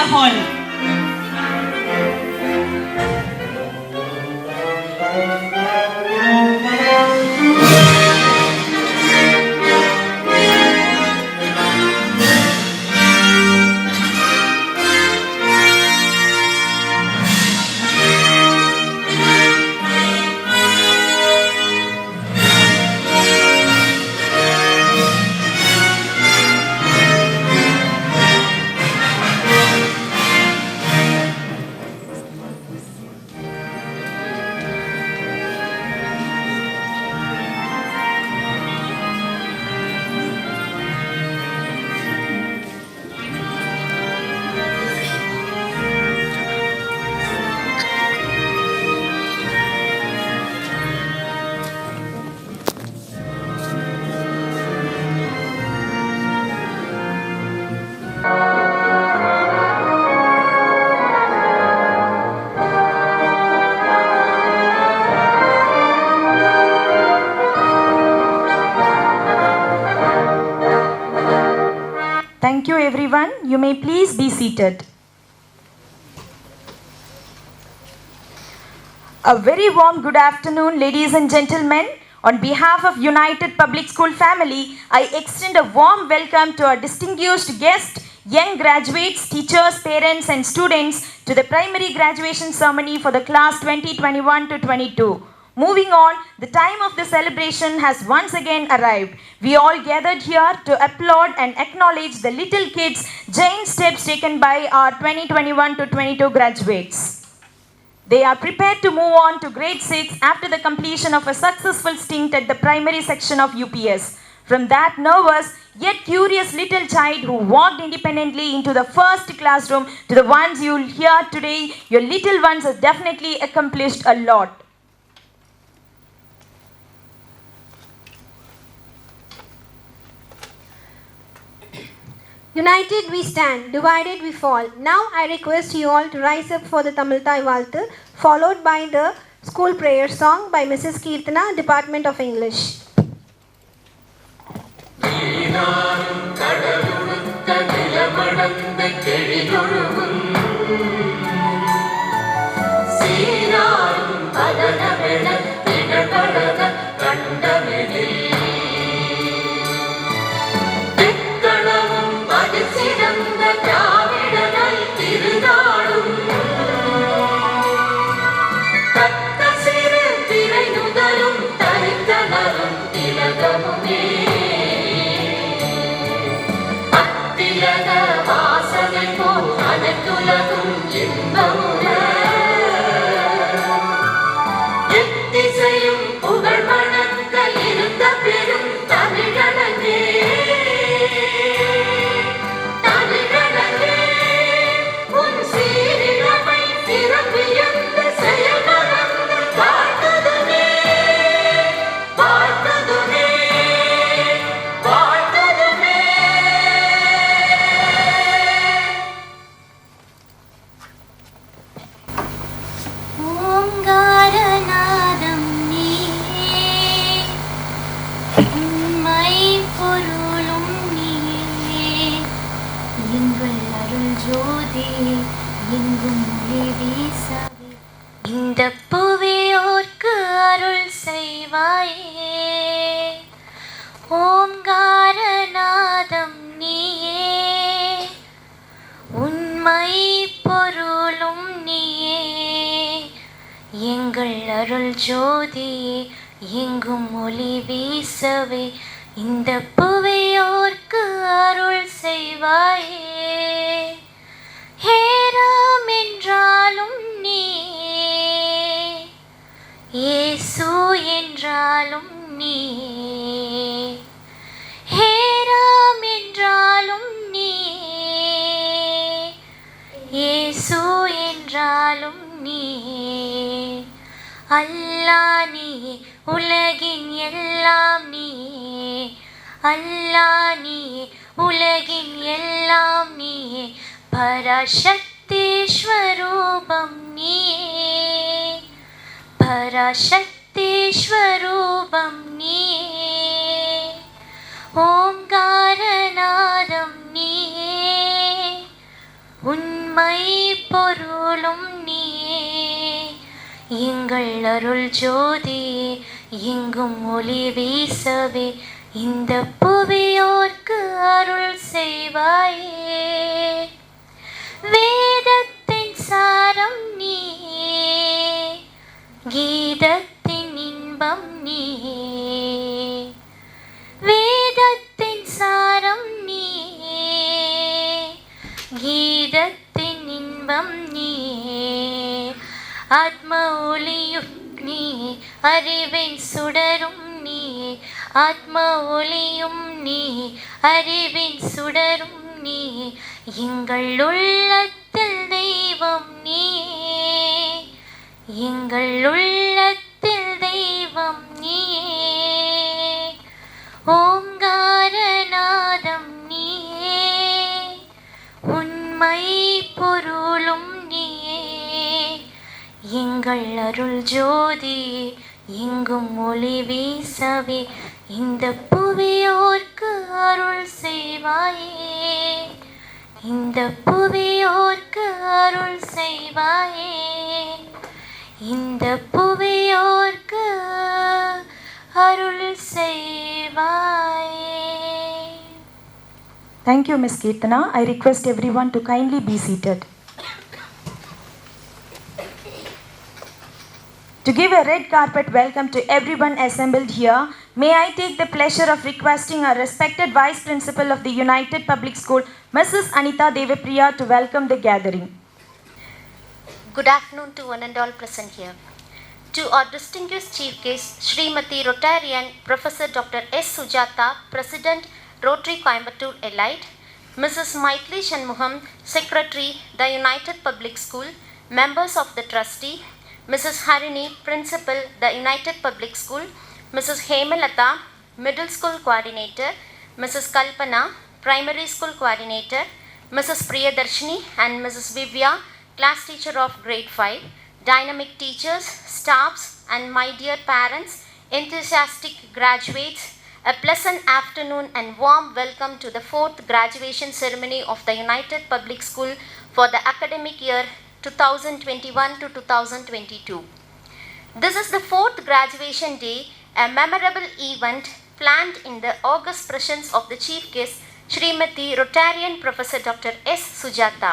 the hall. Thank you, everyone. You may please be seated. A very warm good afternoon, ladies and gentlemen. On behalf of United Public School family, I extend a warm welcome to our distinguished guests, young graduates, teachers, parents, and students to the primary graduation ceremony for the class 2021 to 22. Moving on, the time of the celebration has once again arrived. We all gathered here to applaud and acknowledge the little kids' giant steps taken by our 2021 to 22 graduates. They are prepared to move on to grade 6 after the completion of a successful stint at the primary section of UPS. From that nervous yet curious little child who walked independently into the first classroom to the ones you'll hear today, your little ones have definitely accomplished a lot. United we stand, divided we fall. Now I request you all to rise up for the Tamiltai Valthu, followed by the school prayer song by Mrs. Keerthana, Department of English. இந்த புவியோர்க்கு அருள் செய்வாயே, ஓங்காரநாதம் நீயே, உண்மை பொருளும் நீயே, எங்கள் அருள் ஜோதியே, எங்கும் ஒளி வீசவே இந்த புவியோர்க்கு அருள் செய்வாயே. ஹேராம் என்றாலும் நீயே, இயேசு என்றாலும் நீயே, ஹேராம் என்றாலும் நீயே, இயேசு என்றாலும் நீயே. அல்லாஹ் நீயே, உலகின் எல்லாம் நீயே, அல்லாஹ் நீயே, உலகின் எல்லாம் நீயே, பராசக்தி ஸ்வரூபம் நீயே, பராசக்தி ஸ்வரூபம் நீயே, ஓங்காரநாதம் நீயே, உண்மை உண்மை பொருளும் நீயே, எங்கள் அருள் ஜோதியே, எங்கும் ஒளி வீசவே இந்த புவியோர்க்கு அருள் செய்வாயே. வேதத்தின் சாரம் நீயே, கீதத்தின் இன்பம் நீயே. வேதத்தின் சாரம் நீயே, கீதத்தின் இன்பம் நீயே. ஆத்ம ஒளியும் நீயே, அறிவின் சுடரும் நீயே. ஆத்ம ஒளியும் நீயே, அறிவின் சுடரும் நீயே. எங்கள் உள்ளத்தில் தெய்வம் நீயே, எங்கள் உள்ளத்தில் தெய்வம் நீயே. ஓங்காரநாதம் நீயே, உண்மை பொருளும் நீயே. எங்கள் அருள் ஜோதியே, எங்கும் ஒளி வீசவே இந்த புவியோர்க்கு அருள் செய்வாயே. இந்த புவியோர்க்கு அருள் செய்வாயே. இந்த புவியோர்க்கு அருள் செய்வாயே. Thank you, Ms. Kirtana. I request everyone to kindly be seated. To give a red carpet welcome to everyone assembled here, may I take the pleasure of requesting our respected Vice Principal of the United Public School, Mrs. Anita Devapriya, to welcome the gathering. Good afternoon to one and all present here. To our distinguished Chief Guest, Srimati Rotarian Professor Dr. S. Sujata, President, Rotary Coimbatore Elite, Mrs. Maithili Shanmugam, Secretary, the United Public School, members of the trustee, Mrs. Harini, Principal, the United Public School, Mrs. Hemalata, Middle School Coordinator, Mrs. Kalpana, Primary School Coordinator, Mrs. Priyadarshini and Mrs. Vivya, Class Teacher of Grade 5, dynamic teachers, staffs and my dear parents, enthusiastic graduates, a pleasant afternoon and warm welcome to the 4th graduation ceremony of the United Public School for the academic year 2021 to 2022. This is the 4th graduation day, a memorable event planned in the august presence of the Chief Guest, Srimati Rotarian Professor Dr. S. Sujata.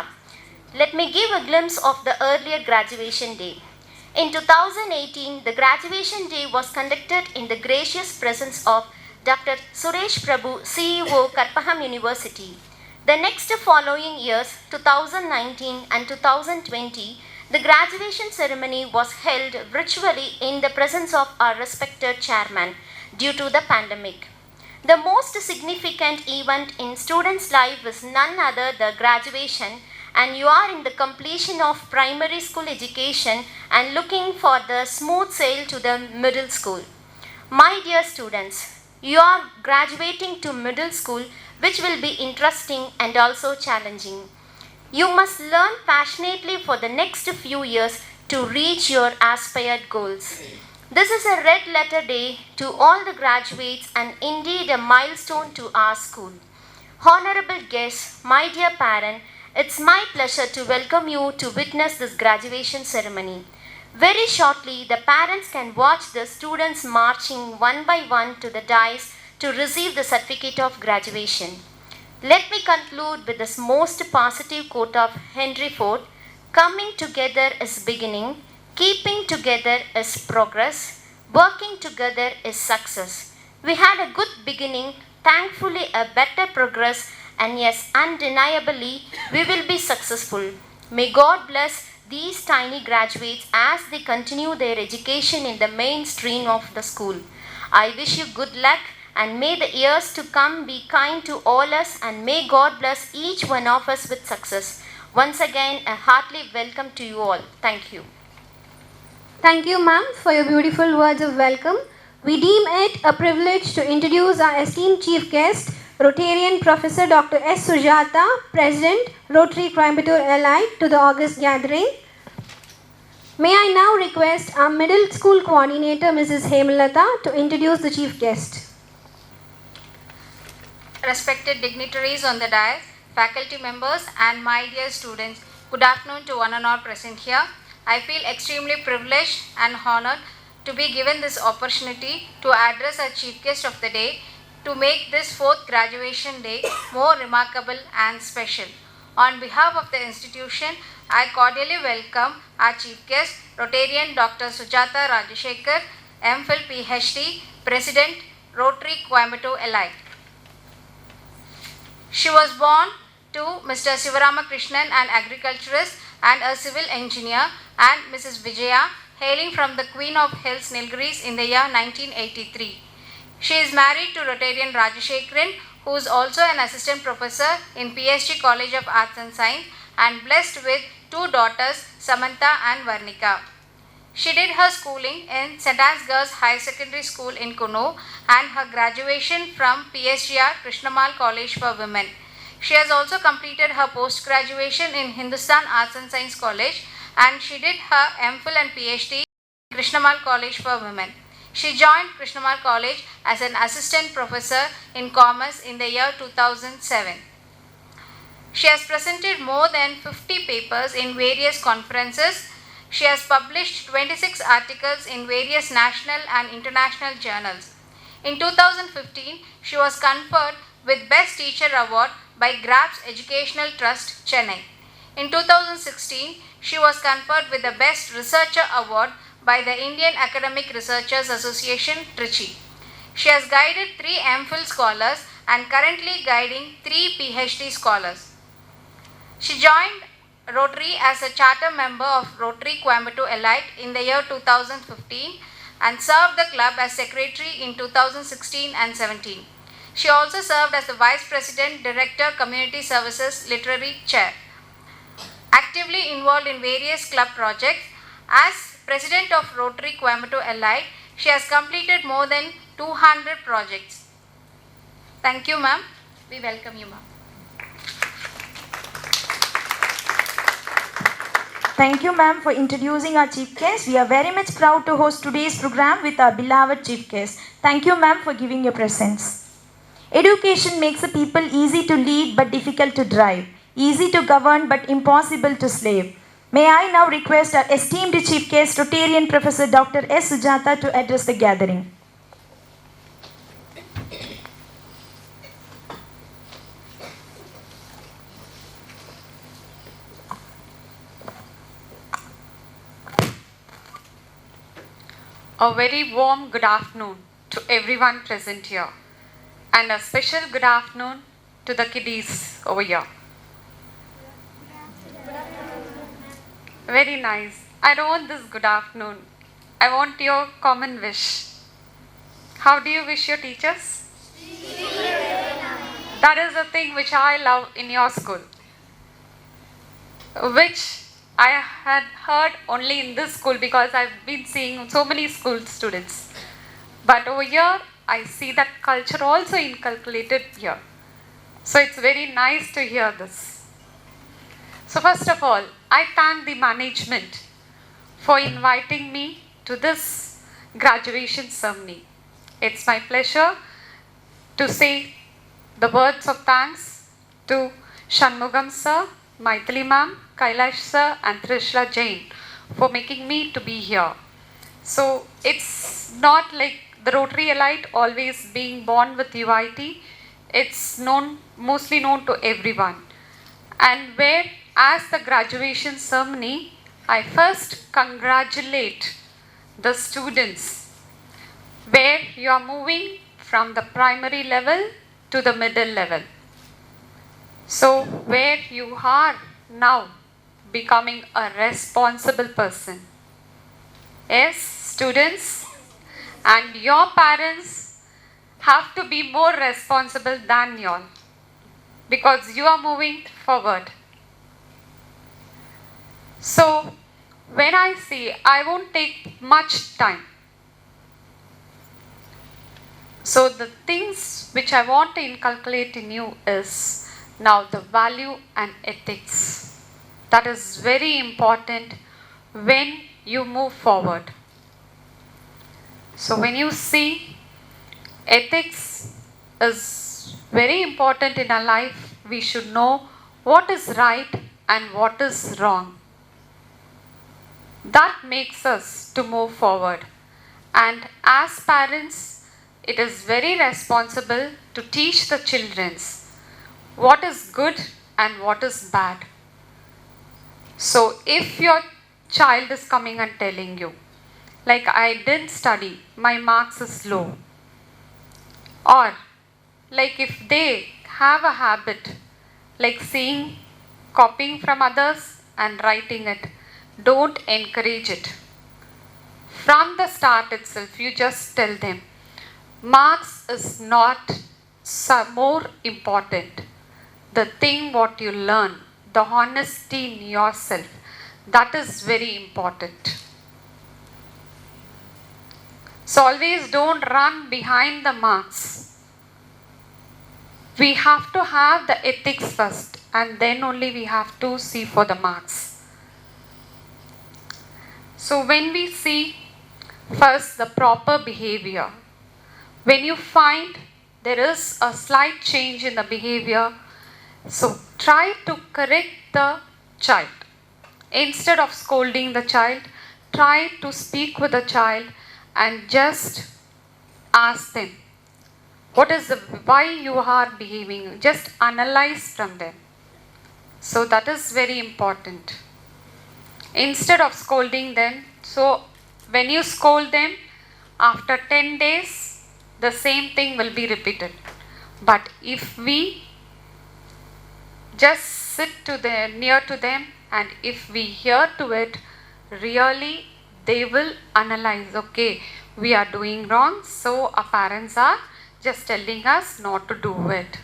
Let me give a glimpse of the earlier graduation day. In 2018, the graduation day was conducted in the gracious presence of Dr. Suresh Prabhu, CEO, Karpaham University. The next following years, 2019 and 2020, the graduation ceremony was held virtually in the presence of our respected chairman due to the pandemic. The most significant event in students' life is none other than graduation, and you are in the completion of primary school education and looking for the smooth sail to the middle school. My dear students, you are graduating to middle school, which will be interesting and also challenging. You must learn passionately for the next few years to reach your aspired goals. This is a red letter day to all the graduates and indeed a milestone to our school. Honorable guests, my dear parent, it's my pleasure to welcome you to witness this graduation ceremony. Very shortly, the parents can watch the students marching one by one to the dais to receive the certificate of graduation. Let me conclude with this most positive quote of Henry Ford: coming together is beginning, keeping together is progress, working together is success. We had a good beginning, thankfully a better progress, and yes, undeniably, we will be successful. May God bless these tiny graduates as they continue their education in the mainstream of the school. I wish you good luck, and may the years to come be kind to all us, and may God bless each one of us with success. Once again, a hearty welcome to you all. Thank you. Thank you, ma'am, for your beautiful words of welcome. We deem it a privilege to introduce our esteemed chief guest, Rotarian Professor Dr. S. Sujata, President, Rotary Coimbatore Elite, to the august gathering. May I now request our middle school coordinator, Mrs. Hemalata, to introduce the chief guest. Respected dignitaries on the dais, faculty members and my dear students, Good afternoon to one and all present here. I feel extremely privileged and honored to be given this opportunity to address our chief guest of the day to make this 4th graduation day more remarkable and special. On behalf of the institution, I cordially welcome our chief guest, Rotarian Dr. Sujata Rajashekar, MPhil PhD, President, Rotary Coimbatore Elite. She was born to Mr. Sivarama Krishnan, an agriculturist and a civil engineer, and Mrs. Vijaya, hailing from the Queen of Hills, Nilgiris, in the year 1983. She is married to Rotarian Rajashekharan, who is also an assistant professor in PSG College of Arts and Science, and blessed with 2 daughters, Samantha and Varnika. She did her schooling in St. Anne's Girls Higher Secondary School in Kuno and her graduation from PSGR Krishnamal College for Women. She has also completed her post-graduation in Hindustan Arts and Science College, and she did her MPhil and PhD in Krishnamal College for Women. She joined Krishnamal College as an assistant professor in commerce in the year 2007. She has presented more than 50 papers in various conferences. She has published 26 articles in various national and international journals. In 2015, she was conferred with Best Teacher Award by GRAPS Educational Trust, Chennai. In 2016, she was conferred with the Best Researcher Award by the Indian Academic Researchers Association, Trichy. She has guided 3 MPhil scholars and currently guiding 3 PhD scholars. She joined Rotary as a charter member of Rotary Coimbatore Elite in the year 2015 and served the club as secretary in 2016 and 17. She also served as the Vice President, Director, Community Services, Literary Chair. Actively involved in various club projects, as President of Rotary Coimbatore Elite, she has completed more than 200 projects. Thank you, ma'am. We welcome you, ma'am. Thank you, ma'am, for introducing our chief guest. We are very much proud to host today's program with our beloved chief guest. Thank you, ma'am, for giving your presence. Education makes a people easy to lead but difficult to drive, easy to govern but impossible to slave. May I now request our esteemed chief guest, Rotarian Professor Dr. S. Sujata, to address the gathering. A very warm good afternoon to everyone present here, and a special good afternoon to the kiddies over here. Very nice. I don't want this good afternoon. I want your common wish. How do you wish your teachers? That is the thing which I love in your school, which I had heard only in this school because I've been seeing so many school students. But over here, I see that culture also inculcated here. So it's very nice to hear this. So first of all, I thank the management for inviting me to this graduation ceremony. It's my pleasure to say the words of thanks to Shanmugam sir, Maithili ma'am, Kailash sir and Akshara Jain for making me to be here. So it's not like the Rotary Elite always being born with UIT. It's mostly known to everyone. And where as the graduation ceremony, I first congratulate the students where you are moving from the primary level to the middle level. So where you are now becoming a responsible person. Yes, students, and your parents have to be more responsible than you all because you are moving forward. So when I say, I won't take much time. So the things which I want to inculcate in you is now the value and ethics. That is very important when you move forward. So when you see ethics is very important in our life, we should know what is right and what is wrong. That makes us to move forward. And as parents, it is very responsible to teach the children what is good and what is bad. So if your child is coming and telling you, like, I didn't study, my marks is low, or like if they have a habit like seeing, copying from others and writing it, don't encourage it. From the start itself, you just tell them, marks is not more important. The thing what you learn, the honesty in yourself, that is very important. So always don't run behind the marks. We have to have the ethics first, and then only we have to see for the marks. So when we see first the proper behavior, when you find there is a slight change in the behavior, so try to correct the child. Instead of scolding the child, try to speak with the child and just ask them, why you are behaving. Just analyze from them. So that is very important. Instead of scolding them, so when you scold them, after 10 days, the same thing will be repeated. But if we just sit near to them, and if we hear to it, really they will analyze, okay, we are doing wrong, so our parents are just telling us not to do it.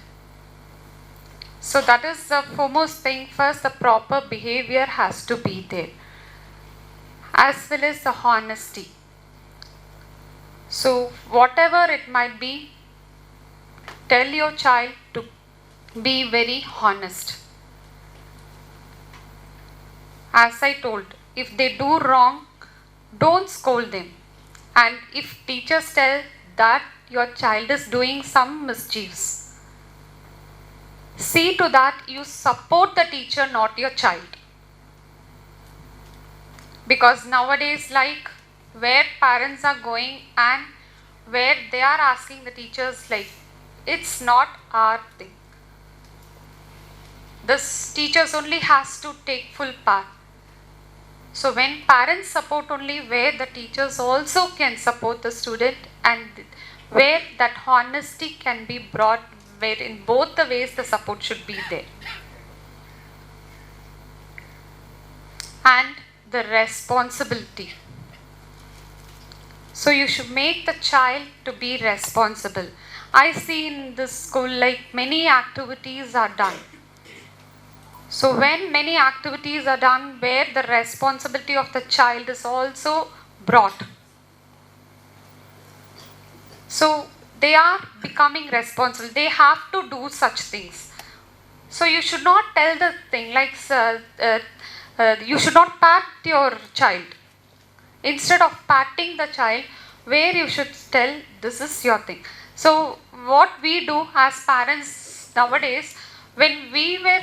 So that is the foremost thing. First, the proper behavior has to be there, as well as the honesty. So whatever it might be, tell your child to be very honest. As I told, if they do wrong, don't scold them. And if teachers tell that your child is doing some mischiefs, see to that you support the teacher, not your child. Because nowadays, like, where parents are going and where they are asking the teachers, like, it's not our thing. This teachers only has to take full part. So when parents support only, where the teachers also can support the student, and where that honesty can be brought, where in both the ways the support should be there. And the responsibility. So you should make the child to be responsible. I see in this school, like, many activities are done. So when many activities are done, where the responsibility of the child is also brought. So they are becoming responsible. They have to do such things. So you should not tell the thing like, you should not pat your child. Instead of patting the child, where you should tell, this is your thing. So what we do as parents nowadays, when we were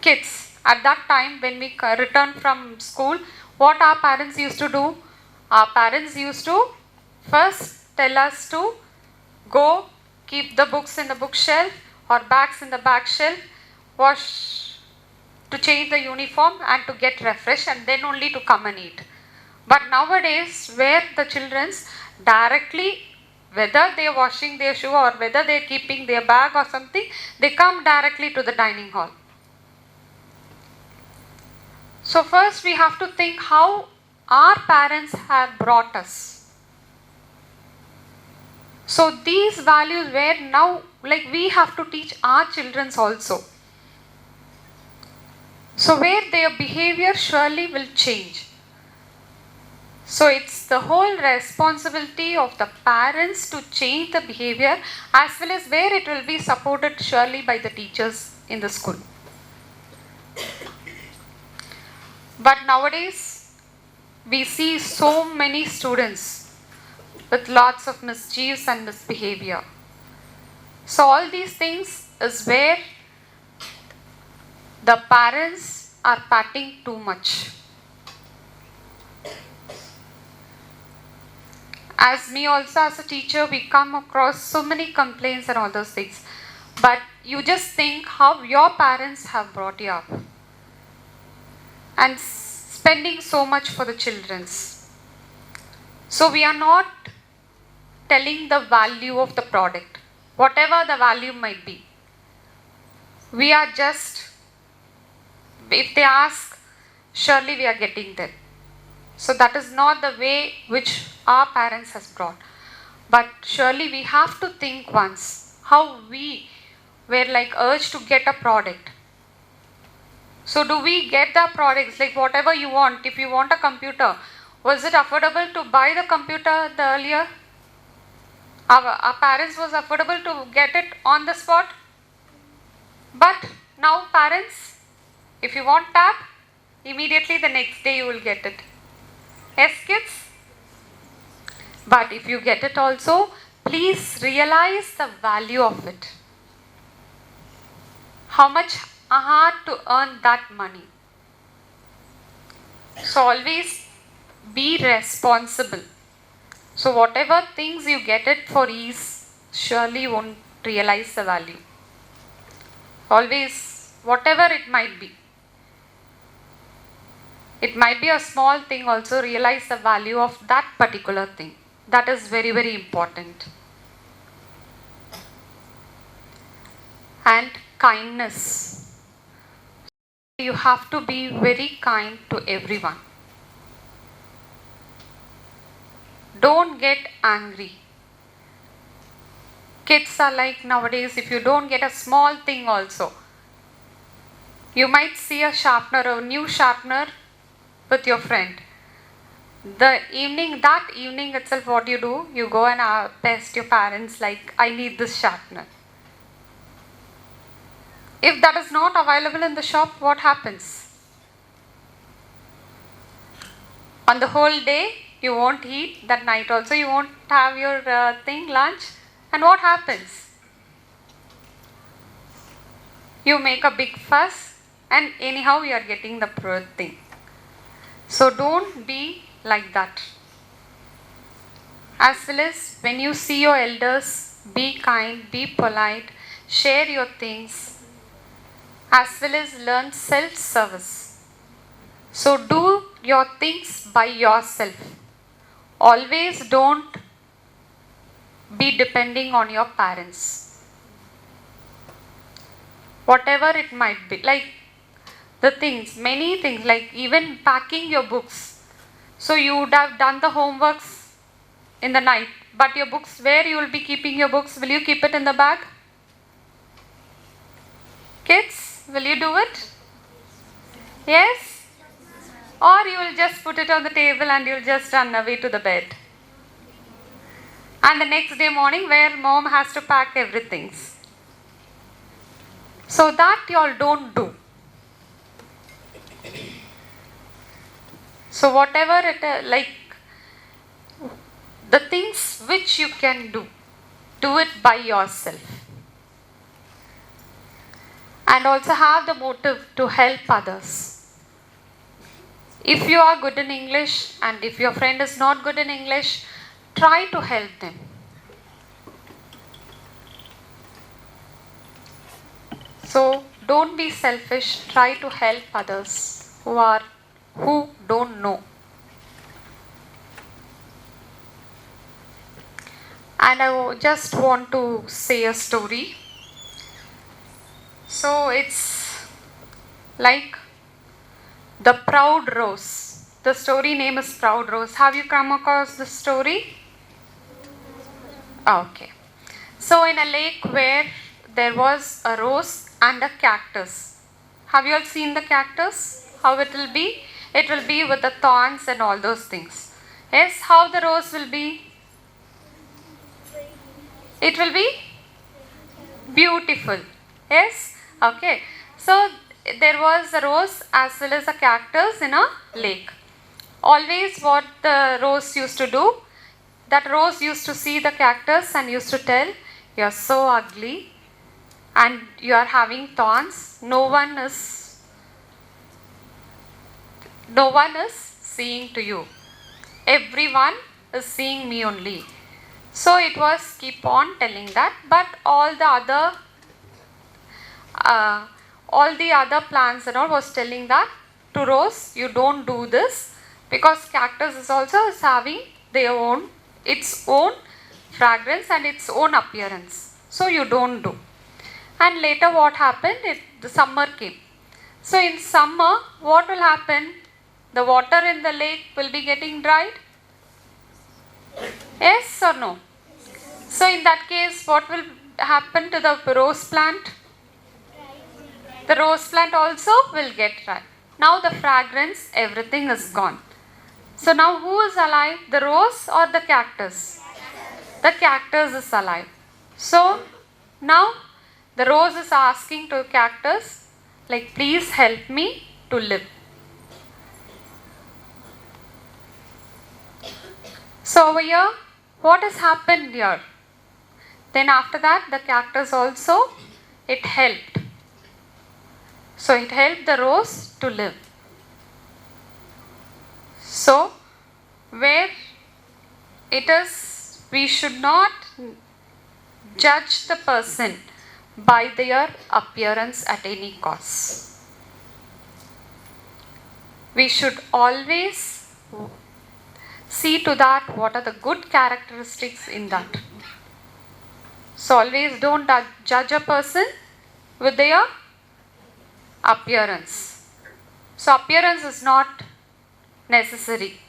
kids, at that time when we returned from school, what our parents used to do? Our parents used to first tell us to go keep the books in the bookshelf or bags in the bag shelf, wash, to change the uniform and to get refreshed, and then only to come and eat. But nowadays, where the children's directly, whether they are washing their shoe or whether they are keeping their bag or something, they come directly to the dining hall. So first we have to think how our parents have brought us. So these values, where now, like, we have to teach our children also. So where their behavior surely will change. So it's the whole responsibility of the parents to change the behavior, as well as where it will be supported surely by the teachers in the school. But nowadays, we see so many students with lots of mischiefs and misbehavior. So all these things is where the parents are patting too much. As me also as a teacher, we come across so many complaints and all those things. But you just think how your parents have brought you up. And spending so much for the children's. So we are not telling the value of the product, whatever the value might be. We are just, if they ask, surely we are getting that. So that is not the way which our parents has brought. But surely we have to think once how we were like urged to get a product. So do we get the products like whatever you want? If you want a computer, was it affordable to buy the computer the earlier? Our parents was affordable to get it on the spot. But now parents, if you want tab, immediately the next day you will get it. Yes, kids? But if you get it also, please realize the value of it. How much hard to earn that money. So always be responsible. So whatever things you get it for ease, surely you won't realize the value. Always, whatever it might be. It might be a small thing, also realize the value of that particular thing. That is very, very important. And kindness. You have to be very kind to everyone. Don't get angry. Kids are like nowadays, if you don't get a small thing also, you might see a sharpener, a new sharpener with your friend. That evening itself, what you do? You go and test your parents like, I need this sharpener. If that is not available in the shop, what happens? On the whole day, you won't eat. That night also, you won't have your lunch. And what happens? You make a big fuss and anyhow you are getting the poor thing. So don't be like that. As well as when you see your elders, be kind, be polite, share your things, as well as learn self-service. So do your things by yourself. Always don't be depending on your parents. Whatever it might be, like the things, many things, like even packing your books. So you would have done the homeworks in the night, but your books, where you will be keeping your books? Will you keep it in the bag? Kids, will you do it? Yes? Or you will just put it on the table and you will just run away to the bed. And the next day morning, where mom has to pack everything. So that you all don't do. So whatever it like, the things which you can do it by yourself. And also have the motive to help others. If you are good in English and if your friend is not good in English, try to help them. So don't be selfish, try to help others who don't know. And I just want to say a story. So it's like the Proud Rose. The story name is Proud Rose. Have you come across this story? Okay. So in a lake where there was a rose and a cactus. Have you all seen the cactus? How it will be? It will be with the thorns and all those things. Yes, how the rose will be? It will be beautiful. Yes? Okay. So there was a rose as well as a cactus in a lake. Always what the rose used to do, that rose used to see the cactus and used to tell, you are so ugly and you are having thorns. No one is No one is seeing to you. Everyone is seeing me only. So it was keep on telling that, but all the other plants and all was telling that to rose, you don't do this, because cactus is also having its own fragrance and its own appearance. So you don't do. And later what happened? The summer came. So in summer, what will happen? The water in the lake will be getting dried? Yes or no? So in that case, what will happen to the rose plant? The rose plant also will get dry. Now the fragrance, everything is gone. So now who is alive? The rose or the cactus? The cactus is alive. So now the rose is asking to cactus, like, please help me to live. So over here, what has happened here? Then after that, the cactus also, it helped. So it helped the rose to live. So where it is, we should not judge the person by their appearance at any cost. We should always see to that what are the good characteristics in that. So always don't judge a person with their appearance. So appearance is not necessary.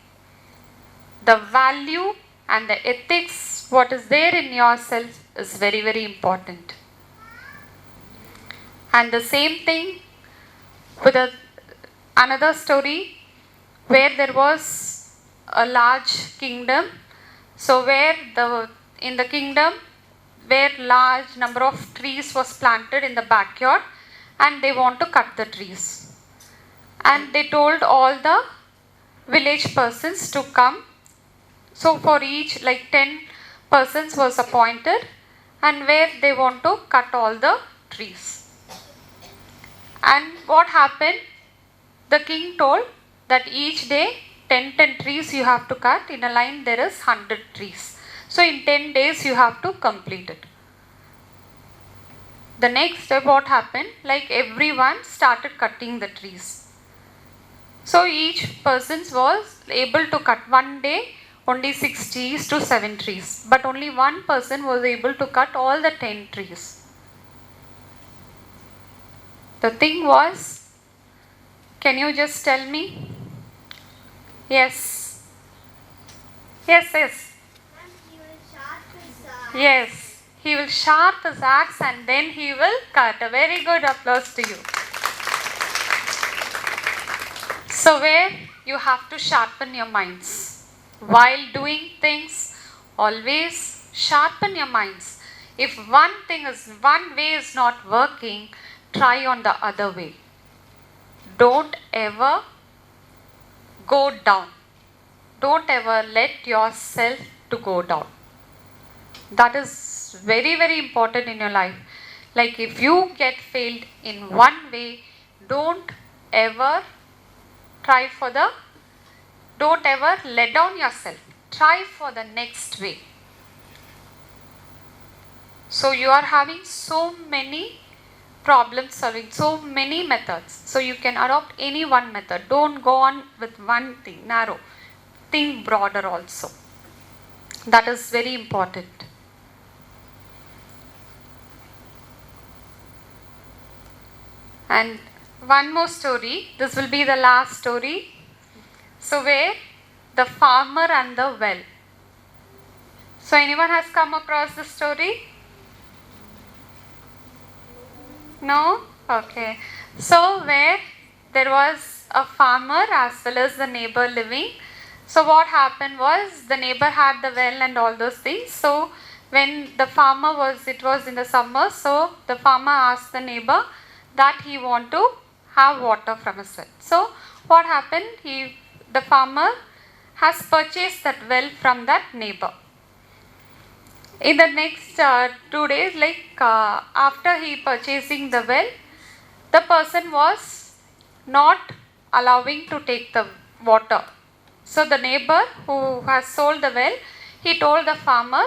The value and the ethics, what is there in yourself, is very, very important. And the same thing with another story where there was a large kingdom. So in the kingdom where large number of trees was planted in the backyard, and they want to cut the trees. And they told all the village persons to come. So for each, like 10 persons was appointed, and where they want to cut all the trees. And what happened? The king told that each day 10 trees you have to cut. In a line there is 100 trees. So in 10 days you have to complete it. The next step what happened? Like everyone started cutting the trees. So each person was able to cut one day only 6 trees to 7 trees. But only one person was able to cut all the 10 trees. The thing was, can you just tell me? Yes. Yes. Yes. He will sharp his axe and then he will cut. A very good applause to you. So where you have to sharpen your minds. While doing things, always sharpen your minds. If one way is not working, try on the other way. Don't ever go down. Don't ever let yourself to go down. That is very, very important in your life. Like if you get failed in one way, don't ever let down yourself. Try for the next way. So you are having so many problem solving, so many methods. So you can adopt any one method. Don't go on with one thing, narrow. Think broader also. That is very important. And one more story. This will be the last story. So where the farmer and the well. So anyone has come across this story? No? Okay. So where there was a farmer as well as the neighbor living. So what happened was the neighbor had the well and all those things. So when the farmer it was in the summer, so the farmer asked the neighbor that he want to have water from his well. So what happened? The farmer has purchased that well from that neighbor. In the next 2 days, after he purchasing the well, the person was not allowing to take the water. So the neighbor who has sold the well, he told the farmer,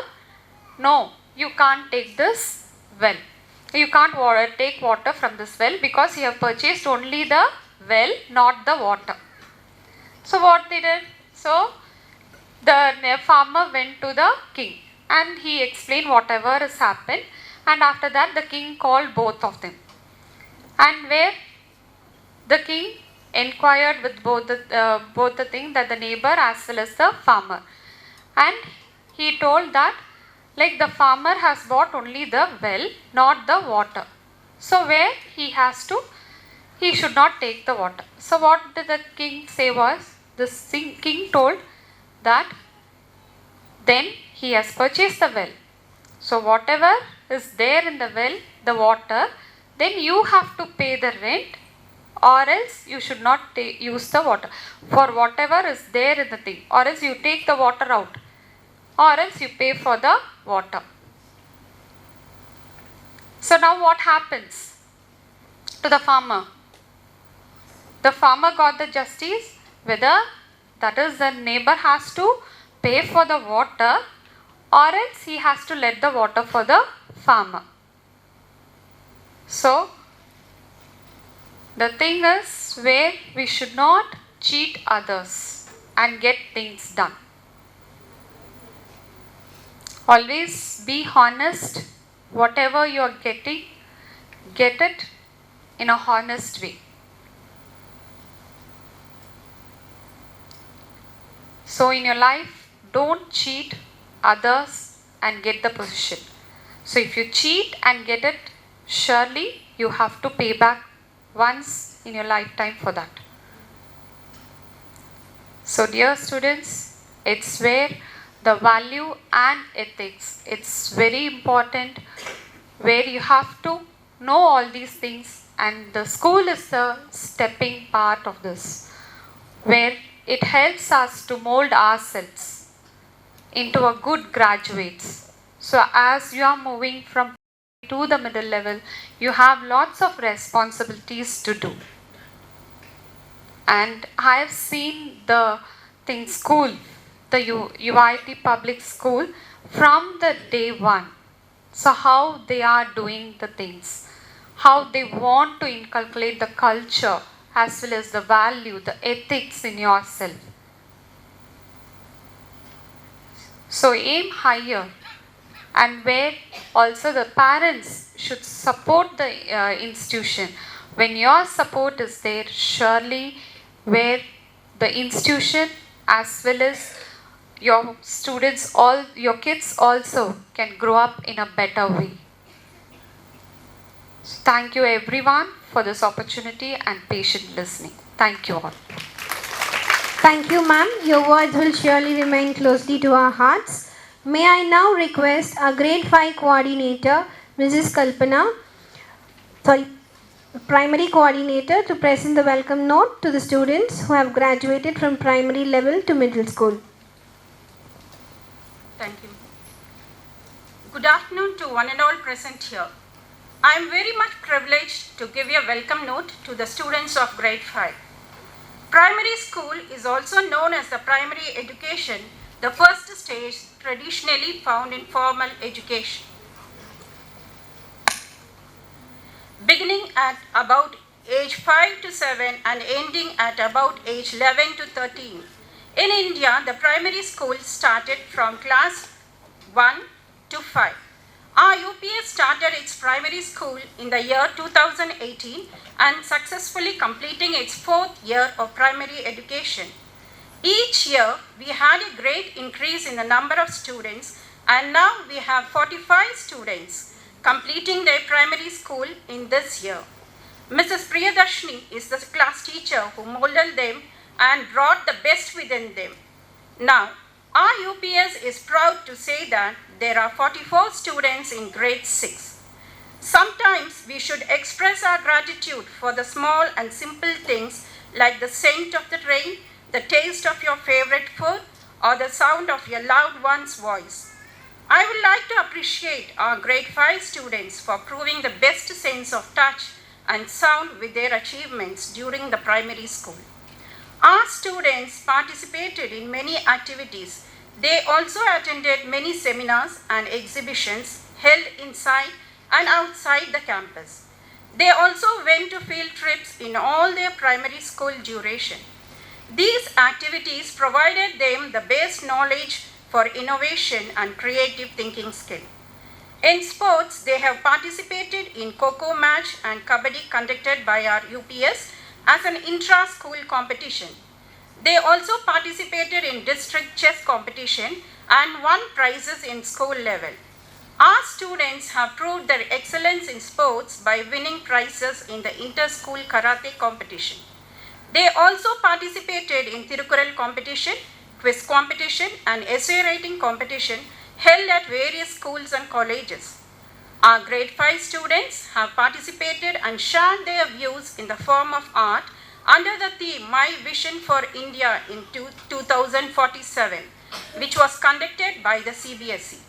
no, you can't take this well. You can't take water from this well because you have purchased only the well, not the water. So what they did? So the farmer went to the king and he explained whatever has happened, and after that the king called both of them. And where the king inquired with both the thing, that the neighbor as well as the farmer, and he told that like the farmer has bought only the well, not the water. So where he should not take the water. So what did the king say was, the king told that then he has purchased the well. So whatever is there in the well, the water, then you have to pay the rent, or else you should not use the water for whatever is there in the thing, or else you take the water out, or else you pay for the water. So now what happens to the farmer? The farmer got the justice whether that is the neighbor has to pay for the water, or else he has to let the water for the farmer. So the thing is where we should not cheat others and get things done. Always be honest. Whatever you are getting, get it in a honest way. So in your life, don't cheat others and get the position. So if you cheat and get it, surely you have to pay back once in your lifetime for that. So dear students, it's where the value and ethics, it's very important, where you have to know all these things, and the school is the stepping part of this, where it helps us to mold ourselves into a good graduates. So as you are moving from to the middle level, you have lots of responsibilities to do. And I have seen the school, the UIT public school, from the day one. So how they are doing the things, how they want to inculcate the culture as well as the value, the ethics in yourself. So aim higher, and where also the parents should support the institution. When your support is there, surely where the institution as well as your students, all your kids also can grow up in a better way. So thank you everyone for this opportunity and patient listening. Thank you all. Thank you, ma'am. Your words will surely remain closely to our hearts. May I now request our Grade 5 Coordinator, Mrs. Primary Coordinator, to present the welcome note to the students who have graduated from primary level to middle school. Thank you. Good afternoon to one and all present here. I am very much privileged to give a welcome note to the students of Grade 5. Primary school is also known as the primary education, the first stage traditionally found in formal education. Beginning at about age 5 to 7 and ending at about age 11 to 13. In India, the primary school started from class 1 to 5. Our UPS started its primary school in the year 2018 and successfully completing its 4th year of primary education. Each year, we had a great increase in the number of students, and now we have 45 students completing their primary school in this year. Mrs. Priyadarshini is the class teacher who molded them and brought the best within them. Now, our UPS is proud to say that there are 44 students in grade 6. Sometimes we should express our gratitude for the small and simple things like the scent of the rain, the taste of your favorite food, or the sound of your loved one's voice. I would like to appreciate our grade 5 students for proving the best sense of touch and sound with their achievements during the primary school. Our students participated in many activities. They also attended many seminars and exhibitions held inside and outside the campus. They also went to field trips in all their primary school duration. These activities provided them the base knowledge for innovation and creative thinking skill. In sports, they have participated in Kho-Kho match and Kabaddi conducted by our UPS as an intra-school competition. They also participated in district chess competition and won prizes in school level. Our students have proved their excellence in sports by winning prizes in the inter-school karate competition. They also participated in Tirukural competition, quiz competition and essay writing competition held at various schools and colleges. Our grade 5 students have participated and shared their views in the form of art under the theme My Vision for India in 2047, which was conducted by the CBSE.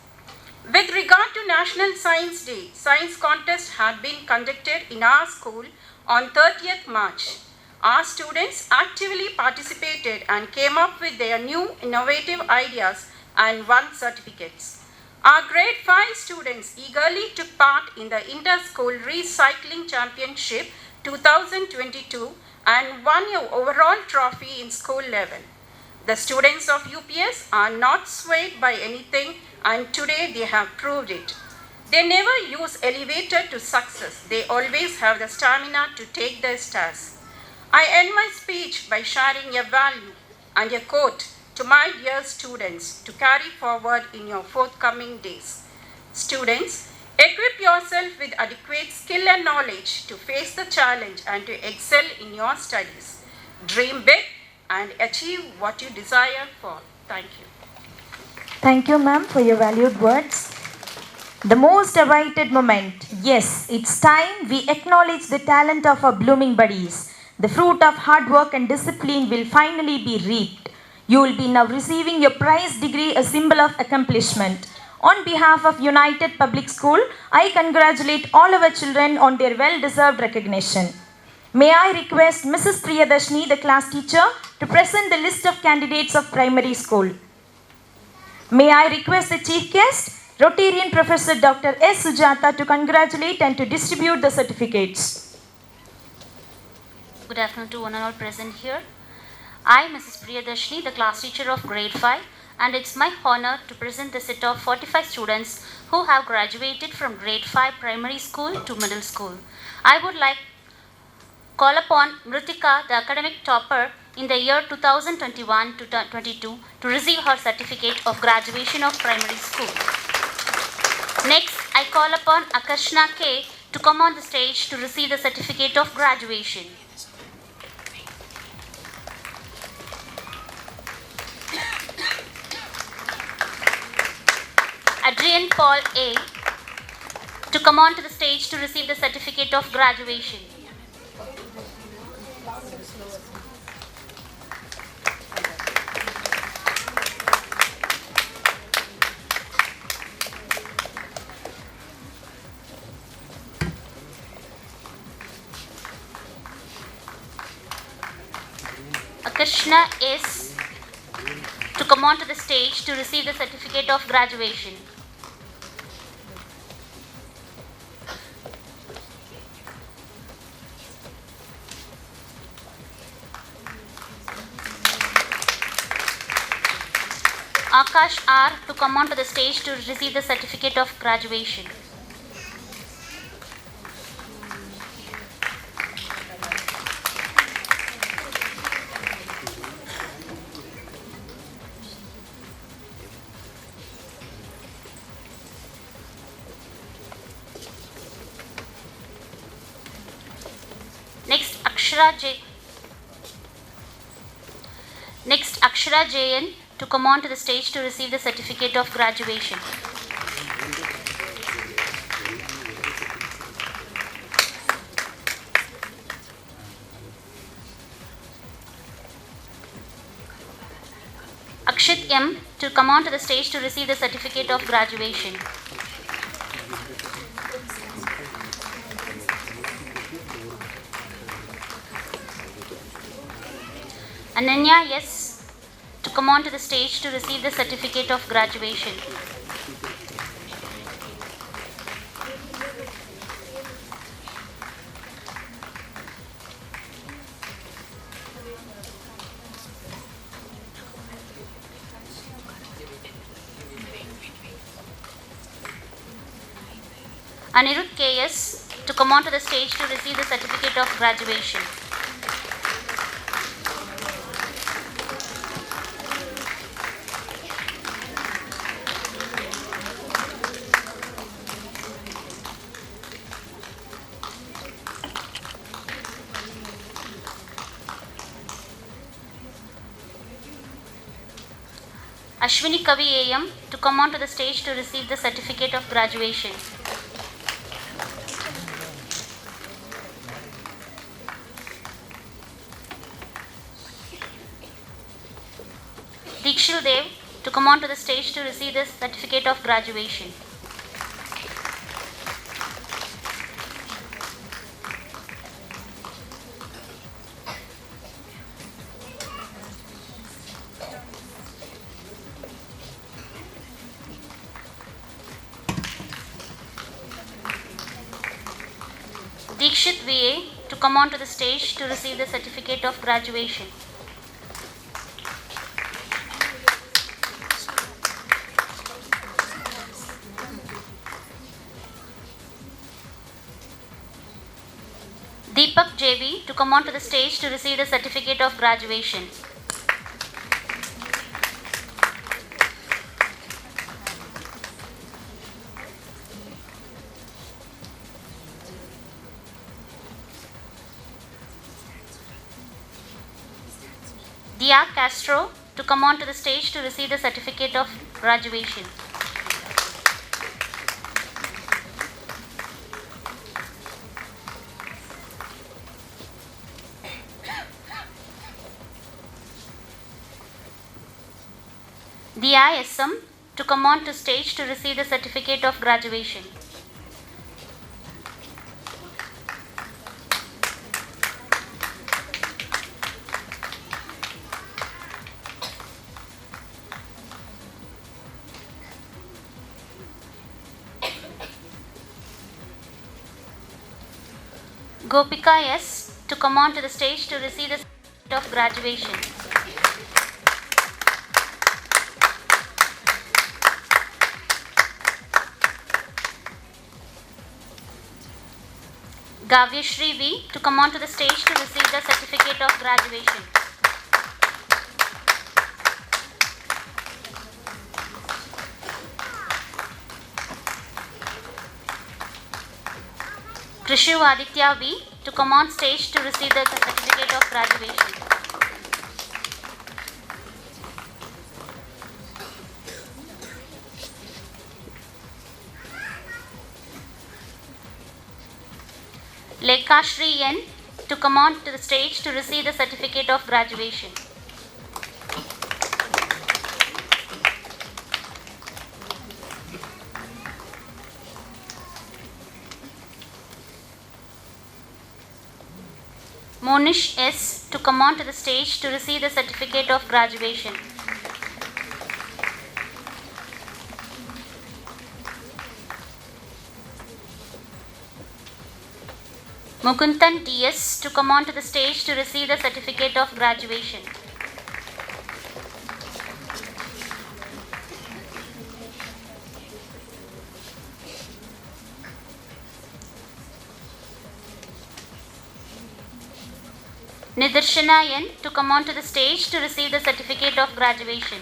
With regard to National Science Day, science contest had been conducted in our school on 30th March. Our students actively participated and came up with their new innovative ideas and won certificates. Our grade 5 students eagerly took part in the Inter-School Recycling Championship 2022 and won an overall trophy in school level. The students of UPS are not swayed by anything and today they have proved it. They never use elevator to success. They always have the stamina to take their stairs. I end my speech by sharing a value and a quote to my dear students to carry forward in your forthcoming days. Students, equip yourself with adequate skill and knowledge to face the challenge and to excel in your studies. Dream big and achieve what you desire for. Thank you. Thank you, ma'am, for your valued words. The most awaited moment. Yes, it's time we acknowledge the talent of our blooming buddies. The fruit of hard work and discipline will finally be reaped. You will be now receiving your prize degree, a symbol of accomplishment. On behalf of United Public School, I congratulate all our children on their well-deserved recognition. May I request Mrs. Priyadashni, the class teacher, to present the list of candidates of primary school. May I request the chief guest, Rotarian Professor Dr. S. Sujata, to congratulate and to distribute the certificates. Good afternoon to one and all present here. I, Mrs. Priyadashni, the class teacher of grade 5, and it's my honor to present the set of 45 students who have graduated from grade 5 primary school to middle school. I would like call upon Mritika, the academic topper in the year 2021 to 22, to receive her certificate of graduation of primary school. Next, I call upon Akashna K to come on the stage to receive the certificate of graduation. Adrian Paul A to come on to the stage to receive the certificate of graduation. Akashna S to come on to the stage to receive the certificate of graduation. Akash R to come on to the stage to receive the certificate of graduation. Next, Akshara Jain to come on to the stage to receive the certificate of graduation. Akshit M to come on to the stage to receive the certificate of graduation. Ananya S. to come on to the stage to receive the certificate of graduation. Anirudh K.S. to come on to the stage to receive the certificate of graduation. Ashwini Kavi A.M. to come on to the stage to receive the certificate of graduation. Dikshil Dev to come on to the stage to receive the certificate of graduation. Dikshit V.A. to come on to the stage to receive the certificate of graduation. Deepak J.V. to come on to the stage to receive the certificate of graduation. Dia Castro to come on to the stage to receive the certificate of graduation. Dia SM to come on to stage to receive the certificate of graduation. Gopika S to come on to the stage to receive the certificate of graduation. Gavyashri V to come on to the stage to receive the certificate of graduation. Krishu Aditya V to come on stage to receive the certificate of graduation. Lekha Shri N to come on to the stage to receive the certificate of graduation. Monish S to come on to the stage to receive the certificate of graduation. Mukundan DS to come on to the stage to receive the certificate of graduation. Nidarshana N to come on to the stage to receive the certificate of graduation.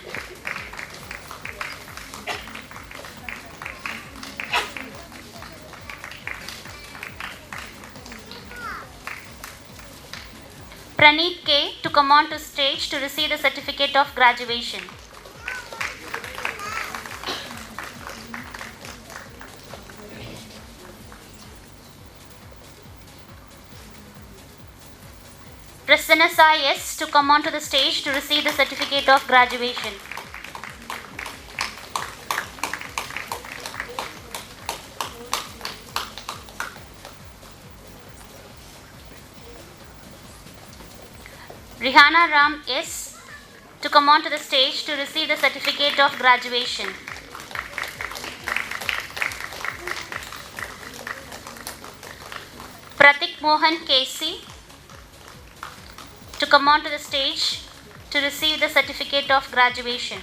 Praneet K to come on to stage to receive the certificate of graduation. Prasanna Sai S to come on to the stage to receive the certificate of graduation. Rihana Ram S. to come onto the stage to receive the certificate of graduation. Pratik Mohan KC to come onto the stage to receive the certificate of graduation.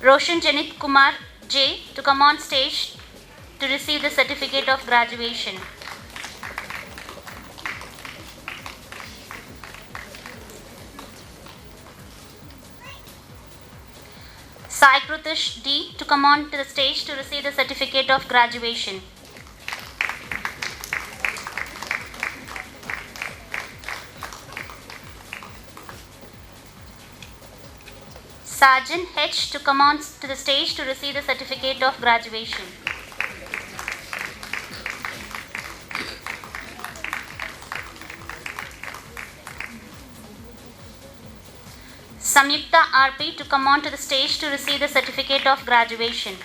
Roshan Janit Kumar J to come on stage to receive the certificate of graduation. Sai Krutish D to come on to the stage to receive the certificate of graduation. Sergeant H to come on to the stage to receive the certificate of graduation. Samyukta RP to come on to the stage to receive the certificate of graduation.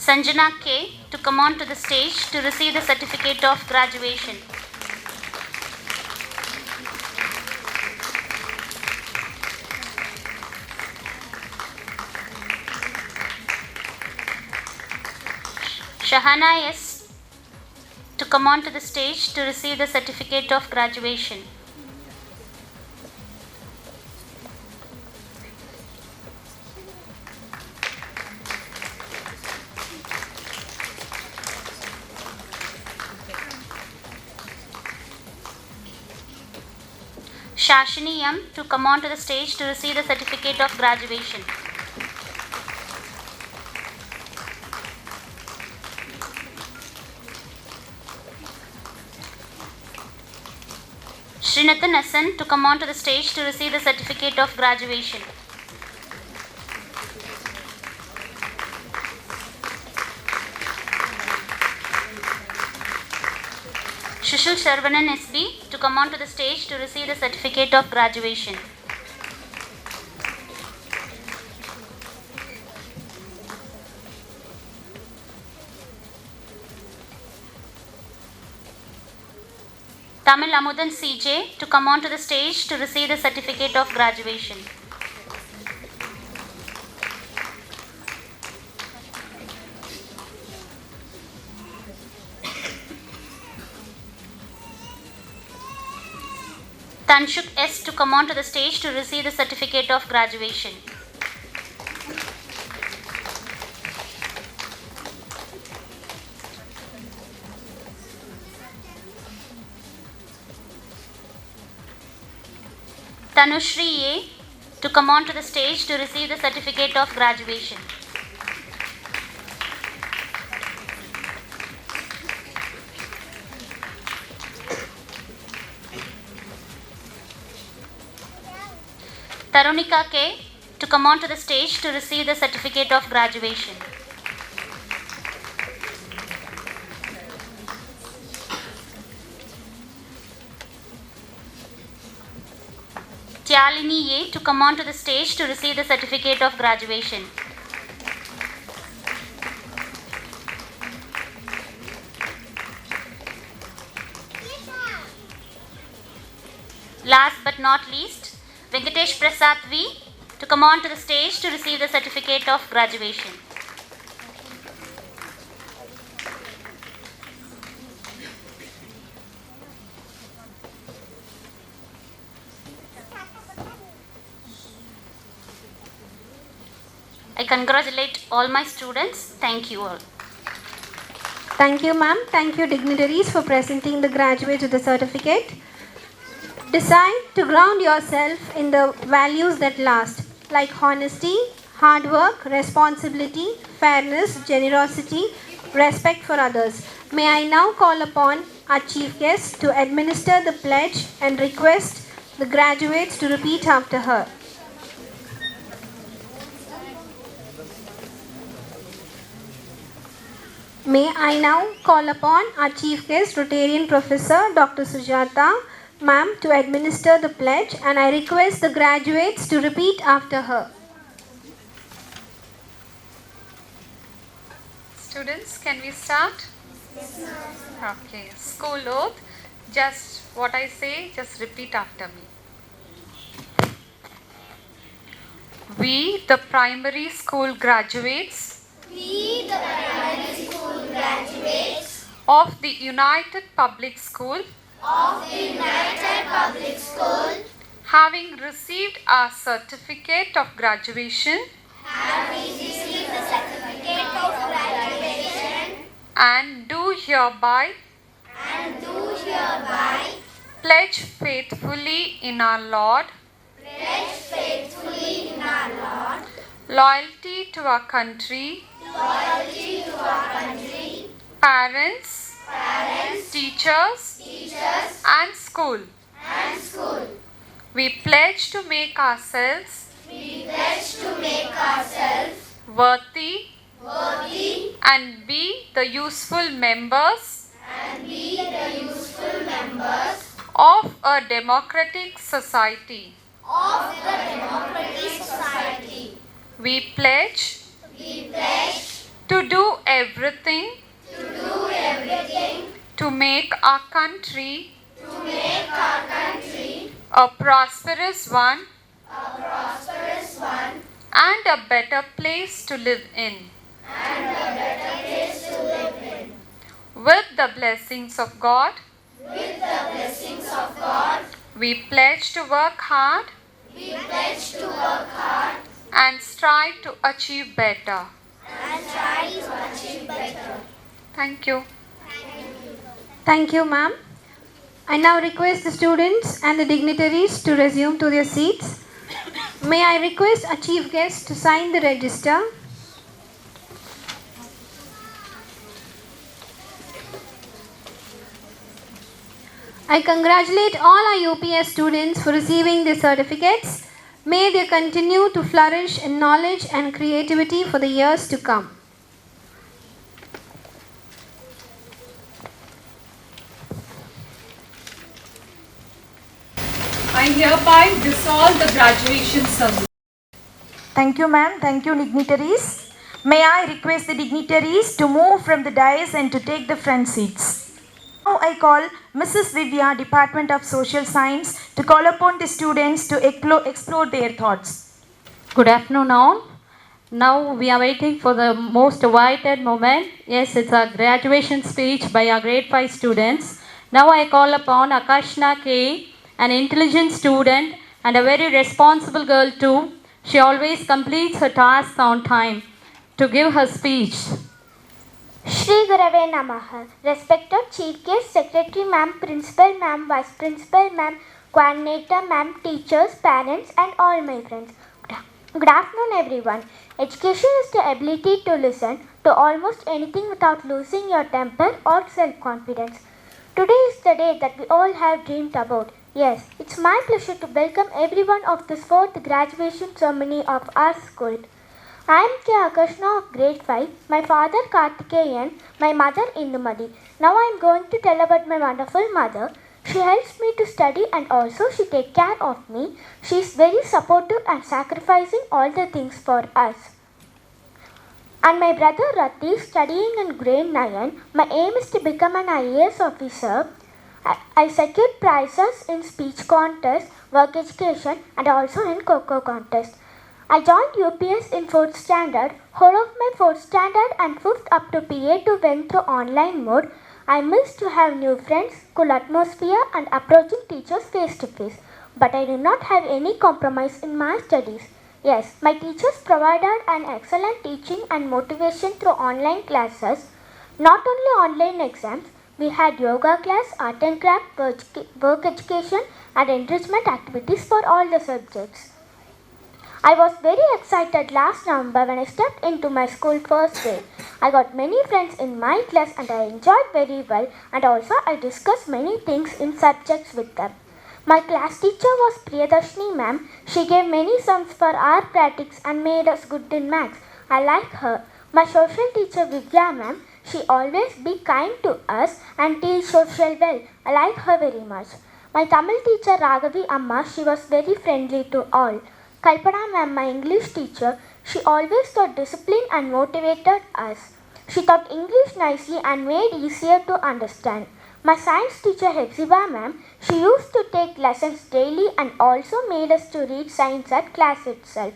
Sanjana K to come on to the stage to receive the certificate of graduation. Shahana S to come on to the stage to receive the certificate of graduation. Shashini M to come on to the stage to receive the certificate of graduation. Srinathan Asan to come on to the stage to receive the certificate of graduation. Shishul Sharvanan SB to come on to the stage to receive the certificate of graduation. Tamil Amudan CJ to come on to the stage to receive the certificate of graduation. Tanshuk S to come on to the stage to receive the certificate of graduation. Tanushri A to come on to the stage to receive the certificate of graduation. Tarunika K to come on to the stage to receive the certificate of graduation. Tyalini A to come on to the stage to receive the certificate of graduation. Last but not least, Venkatesh Prasad V to come on to the stage to receive the certificate of graduation. I congratulate all my students. Thank you all. Thank you, ma'am. Thank you, dignitaries, for presenting the graduates with the certificate. Decide to ground yourself in the values that last, like honesty, hard work, responsibility, fairness, generosity, respect for others. May I now call upon our chief guest to administer the pledge and request the graduates to repeat after her. May I now call upon our Chief Guest, Rotarian Professor Dr. Sujata, ma'am, to administer the pledge, and I request the graduates to repeat after her. Students, can we start? Yes, ma'am. Okay. School oath. Just what I say, just repeat after me. We, the primary school graduates. We, the primary school graduates Of the United Public School. of the United Public School, Having received our certificate of graduation. having received the certificate of graduation, And do hereby. and do hereby Pledge faithfully in our Lord. pledge faithfully in our Lord, Loyalty to our country. loyalty to our country, Parents. parents, Teachers. teachers, And school. and school. We pledge to make ourselves We pledge to make ourselves worthy worthy and be the useful members and be the useful members of a democratic society. of the democratic society. We pledge We pledge to do everything to do everything to make our country to make our country a prosperous one a prosperous one and a better place to live in. and a better place to live in. With the blessings of God, With the blessings of God, we pledge to work hard we pledge to work hard and strive to achieve better. and try to achieve better. Thank you. Thank you, ma'am. I now request the students and the dignitaries to resume to their seats. May I request our Chief Guest to sign the register. I congratulate all our UPS students for receiving their certificates. May they continue to flourish in knowledge and creativity for the years to come. I hereby dissolve the graduation ceremony. Thank you, ma'am. Thank you, dignitaries. May I request the dignitaries to move from the dais and to take the front seats. Now I call Mrs. Vidya, Department of Social Science, to call upon the students to explore their thoughts. Good afternoon all. Now we are waiting for the most awaited moment. Yes, it's a graduation speech by our grade 5 students. Now I call upon Akshara Jain, an intelligent student and a very responsible girl too. She always completes her tasks on time, to give her speech. Shri Gurave Namaha. Respected Chief Guest, Secretary Ma'am, Principal Ma'am, Vice Principal Ma'am, Coordinator Ma'am, teachers, parents and all my friends. Good afternoon everyone. Education is the ability to listen to almost anything without losing your temper or self-confidence. Today is the day that we all have dreamed about. Yes, it's my pleasure to welcome everyone of this 4th graduation ceremony of our school. I am K. Akashna of grade 5, my father Karthikeyan, my mother Indumadi. Now I am going to tell about my wonderful mother. She helps me to study and also she takes care of me. She is very supportive and sacrificing all the things for us. And my brother Rati is studying in grade 9. My aim is to become an IAS officer. I secured prizes in speech contest, work education and also in Coco contest. I joined UPS in 4th standard. Whole of my 4th standard and 5th up to PA2 went through online mode. I missed to have new friends, cool atmosphere and approaching teachers face to face. But I did not have any compromise in my studies. Yes, my teachers provided an excellent teaching and motivation through online classes. Not only online exams, we had yoga class, art and craft, work education and enrichment activities for all the subjects. I was very excited last November when I stepped into my school first day. I got many friends in my class and I enjoyed very well, and also I discussed many things in subjects with them. My class teacher was Priyadarshini ma'am. She gave many sums for our practice and made us good in maths. I like her. My social teacher Vidya ma'am. She always be kind to us and teach social well. I like her very much. My Tamil teacher Ragavi Amma, she was very friendly to all. Kalpana ma'am, my English teacher, she always taught discipline and motivated us. She taught English nicely and made easier to understand. My science teacher Hepzibah ma'am, she used to take lessons daily and also made us to read science at class itself.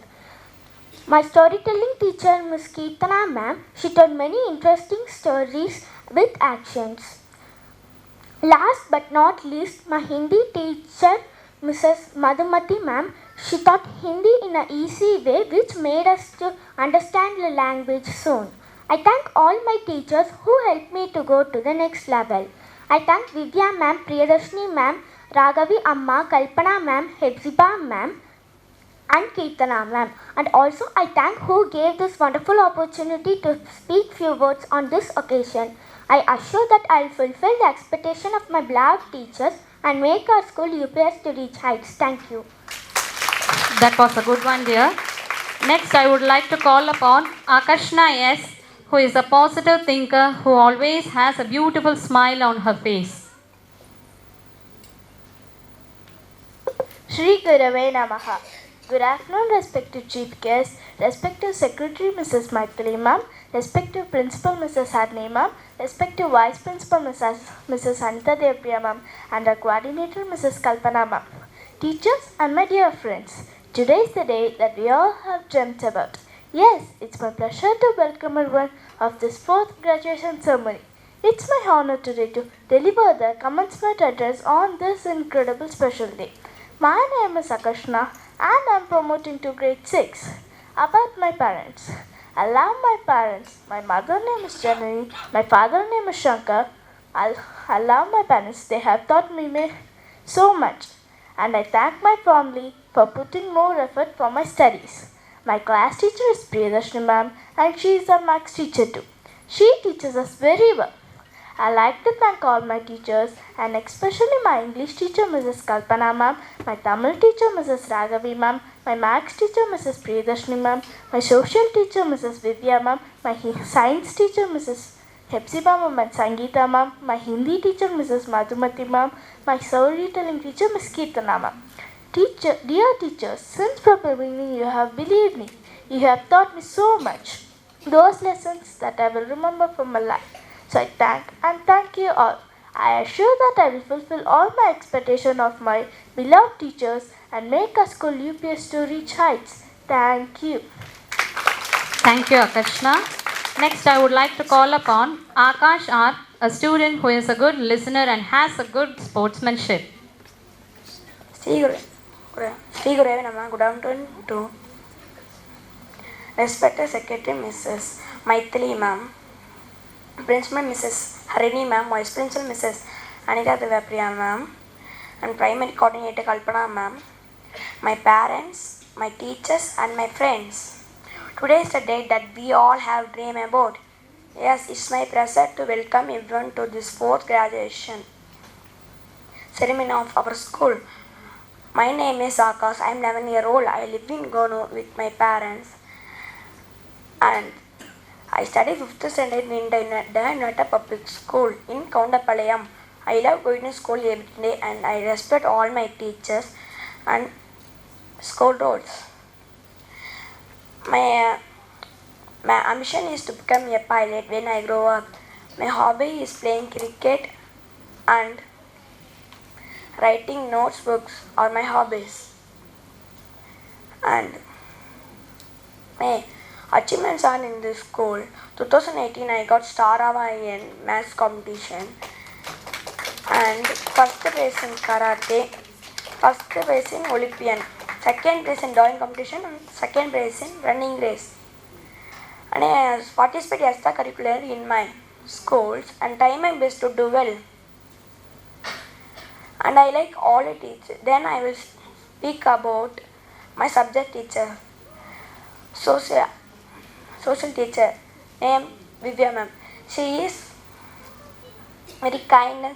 My storytelling teacher Miss Keetana ma'am, she told many interesting stories with actions. Last but not least, my Hindi teacher Mrs. Madhumati ma'am, she taught Hindi in an easy way which made us to understand the language soon. I thank all my teachers who helped me to go to the next level. I thank Vidya ma'am, Priyadarshini ma'am, Ragavi Amma, Kalpana ma'am, Hepzibah ma'am and Keetana ma'am. And also I thank who gave this wonderful opportunity to speak few words on this occasion. I assure that I will fulfill the expectation of my beloved teachers and make our school UPS to reach heights. Thank you. That was a good one, dear. Next, I would like to call upon Akashna S, who is a positive thinker who always has a beautiful smile on her face. Shri Gurave Namaha. Good afternoon, respected Chief Guest, respected Secretary Mrs. Maithili Ma'am, respected Principal Mrs. Harni Ma'am, respected Vice Principal Mrs. Anita Deviya Ma'am, and our Coordinator Mrs. Kalpana Ma'am. Teachers and my dear friends, today is the day that we all have dreamt about. Yes, it's my pleasure to welcome everyone of this 4th graduation ceremony. It's my honor today to deliver the commencement address on this incredible special day. My name is Akashna and I'm promoting to grade 6. About my parents. I love my parents. My mother name is Janani. My father name is Shankar. I love my parents. They have taught me so much. And I thank my family for putting more effort for my studies. My class teacher is Priyadarshini ma'am and she is a maths teacher too. She teaches us very well. I like to thank all my teachers and especially my English teacher Mrs. Kalpana ma'am, my Tamil teacher Mrs. Ragavi ma'am, my maths teacher Mrs. Priyadarshini ma'am, my social teacher Mrs. Vidya ma'am, my science teacher Mrs. Hepzibah ma'am and Sangeeta ma'am, my Hindi teacher Mrs. Madhumati ma'am, my storytelling teacher Miss Keetana ma'am. Dear teachers, since from the beginning you have believed me. You have taught me so much. Those lessons that I will remember for my life. So I thank you all. I assure that I will fulfill all my expectations of my beloved teachers and make our school UPS to reach heights. Thank you. Thank you, Akashna. Next, I would like to call upon Akash R, a student who is a good listener and has a good sportsmanship. Shri Gurave Namaha. Good afternoon to respected Secretary Mrs. Maithili ma'am, Principal Mrs. Harini ma'am, Vice Principal Mrs. Anita Deviya ma'am, and Primary Coordinator Kalpana ma'am, my parents, my teachers and my friends. Today is the day that we all have dreamed about. Yes, it's my pleasure to welcome everyone to this 4th graduation ceremony of our school. My name is Akash. I am 11-year-old. I live in Gono with my parents and I study 5th standard in the Untitled Public School in Kaundapalayam. I love going to school every day and I respect all my teachers and school rules. My ambition is to become a pilot when I grow up. My hobby is playing cricket and writing notebooks are my hobbies. And my achievements are in this school. 2018 I got Star Award in maths competition and first place in karate, first place in Olympian, second place in drawing competition and second place in running race. And I participate as the curricular in my schools and try my best to do well. And I like all the teachers. Then I will speak about my subject teacher, social teacher named Vidya ma'am. She is very kind and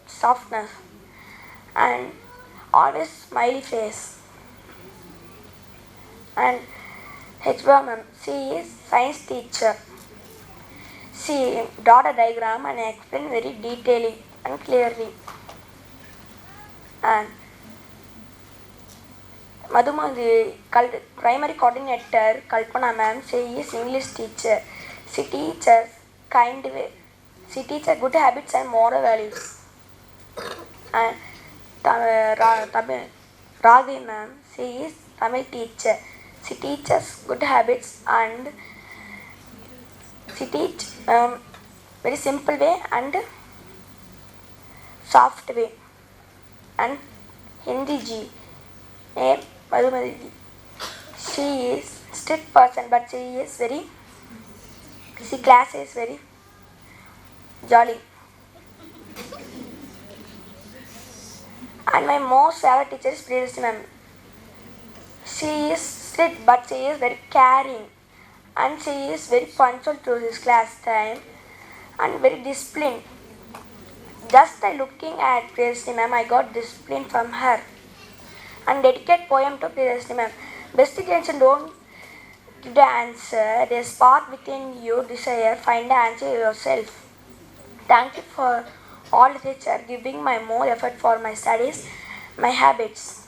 softness and always smiley face. And Hepzibah ma'am, she is science teacher. She drawed a diagram and explained very detailedly and clearly. And Madhumati, primary coordinator Kalpana ma'am, she is English teacher. She teaches kind way. She teaches good habits and moral values. And Ravi ma'am, she is Tamil teacher. She teaches good habits and she teach very simple way and soft way. And Hindi ji, Madhumati ji, she is strict person, but she class is very jolly. And my most favorite teacher is Priyadharshini ma'am. She is strict, but she is very caring, and she is very punctual to his class time and very disciplined. Just by looking at Priyadharshini ma'am, I got discipline from her. And dedicate poem to Priyadharshini ma'am. Best attention, don't give the answer. There's spark within you, desire, find the answer yourself. Thank you for all the teacher giving my more effort for my studies, my habits.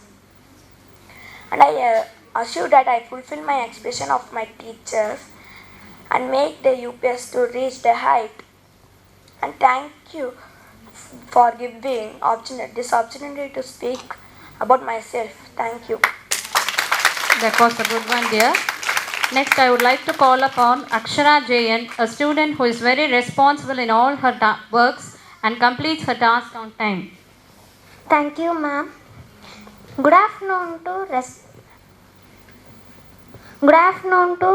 And I assure that I fulfill my expectation of my teachers and make the UPS to reach the height. And thank you for giving this opportunity to speak about myself. Thank you. That was a good one, dear. Next, I would like to call upon Akshara Jain, a student who is very responsible in all her works and completes her task on time. Thank you, ma'am. Good afternoon to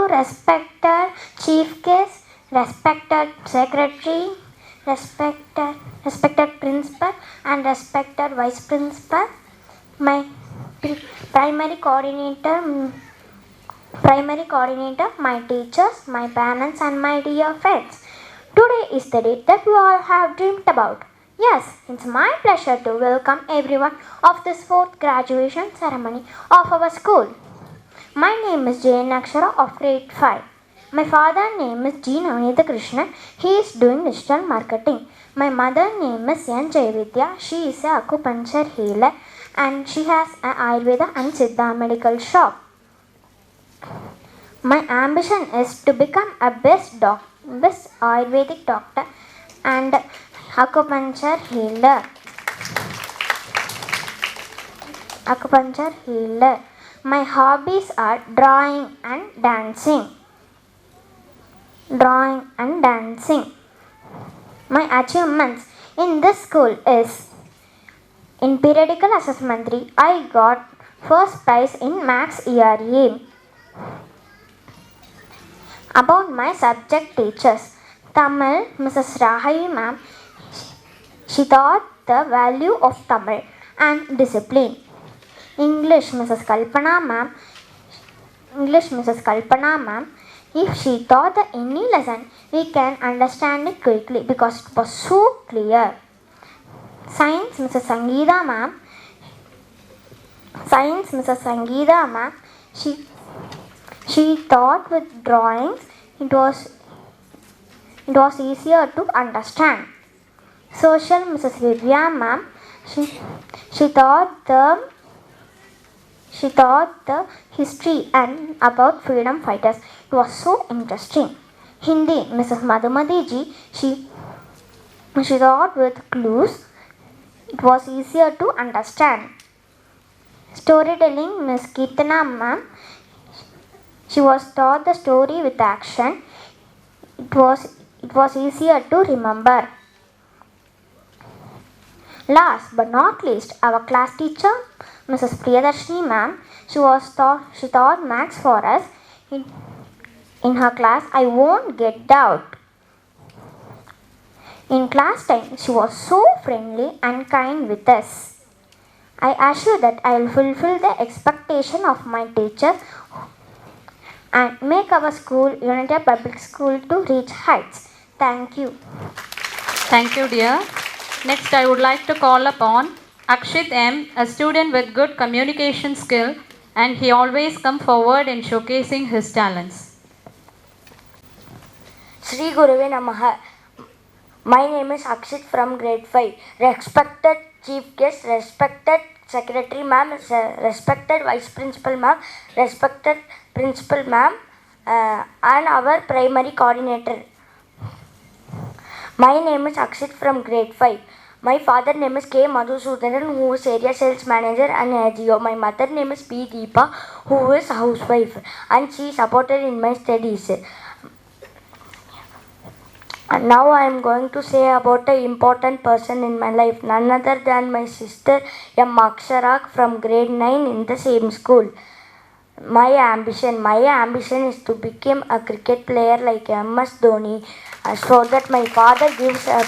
respected chief guest, respected secretary, respected principal and respected vice principal, my primary coordinator, my teachers, my parents and my dear friends. Today is the day that we all have dreamed about. Yes, it's my pleasure to welcome everyone of this fourth graduation ceremony of our school. My name is Jain Akshara of grade 5. My father's name is G. Navneetha Krishnan. He is doing digital marketing. My mother's name is N. Jaividya. She is a acupuncture healer and she has an Ayurveda and Siddha medical shop. My ambition is to become a best Ayurvedic doctor and acupuncture healer. My hobbies are drawing and dancing. My achievements in this school is in periodical assessment 3, I got first prize in Maths ERA. About my subject teachers, Tamil, Mrs. Rahavi ma'am, she taught the value of Tamil and discipline. English, Mrs. Kalpana ma'am, if she taught any lesson, we can understand it quickly because it was so clear. Science, Mrs. Sangeeta ma'am, she taught with drawings. It was easier to understand. Social, Mrs. Vivya ma'am, she taught the history and about freedom fighters. It was so interesting. Hindi, Mrs. Madhumati ji, she taught with clues. It was easier to understand. Storytelling, Miss Kirtana ma'am, she was taught the story with action. It was easier to remember. Last but not least, our class teacher, Mrs. Priyadharshini ma'am, she taught maths for us. In her class, I won't get doubt. In class time, she was so friendly and kind with us. I assure that I will fulfill the expectation of my teachers and make our school, United Public School, to reach heights. Thank you. Thank you, dear. Next, I would like to call upon Akshit M., a student with good communication skill, and he always comes forward in showcasing his talents. Sri Gurave Namaha. My name is Akshit from grade 5. Respected Chief Guest, respected Secretary Ma'am, respected Vice Principal Ma'am, respected Principal Ma'am, and our Primary Coordinator. My name is Akshit from grade 5. My father name is K. Madhusudanan, who is Area Sales Manager and AGO. My mother name is P. Deepa, who is housewife, and she supported in my studies. And now I am going to say about an important person in my life, none other than my sister M. Akshara from grade 9 in the same school. My ambition is to become a cricket player like MS Dhoni, so that my father gives a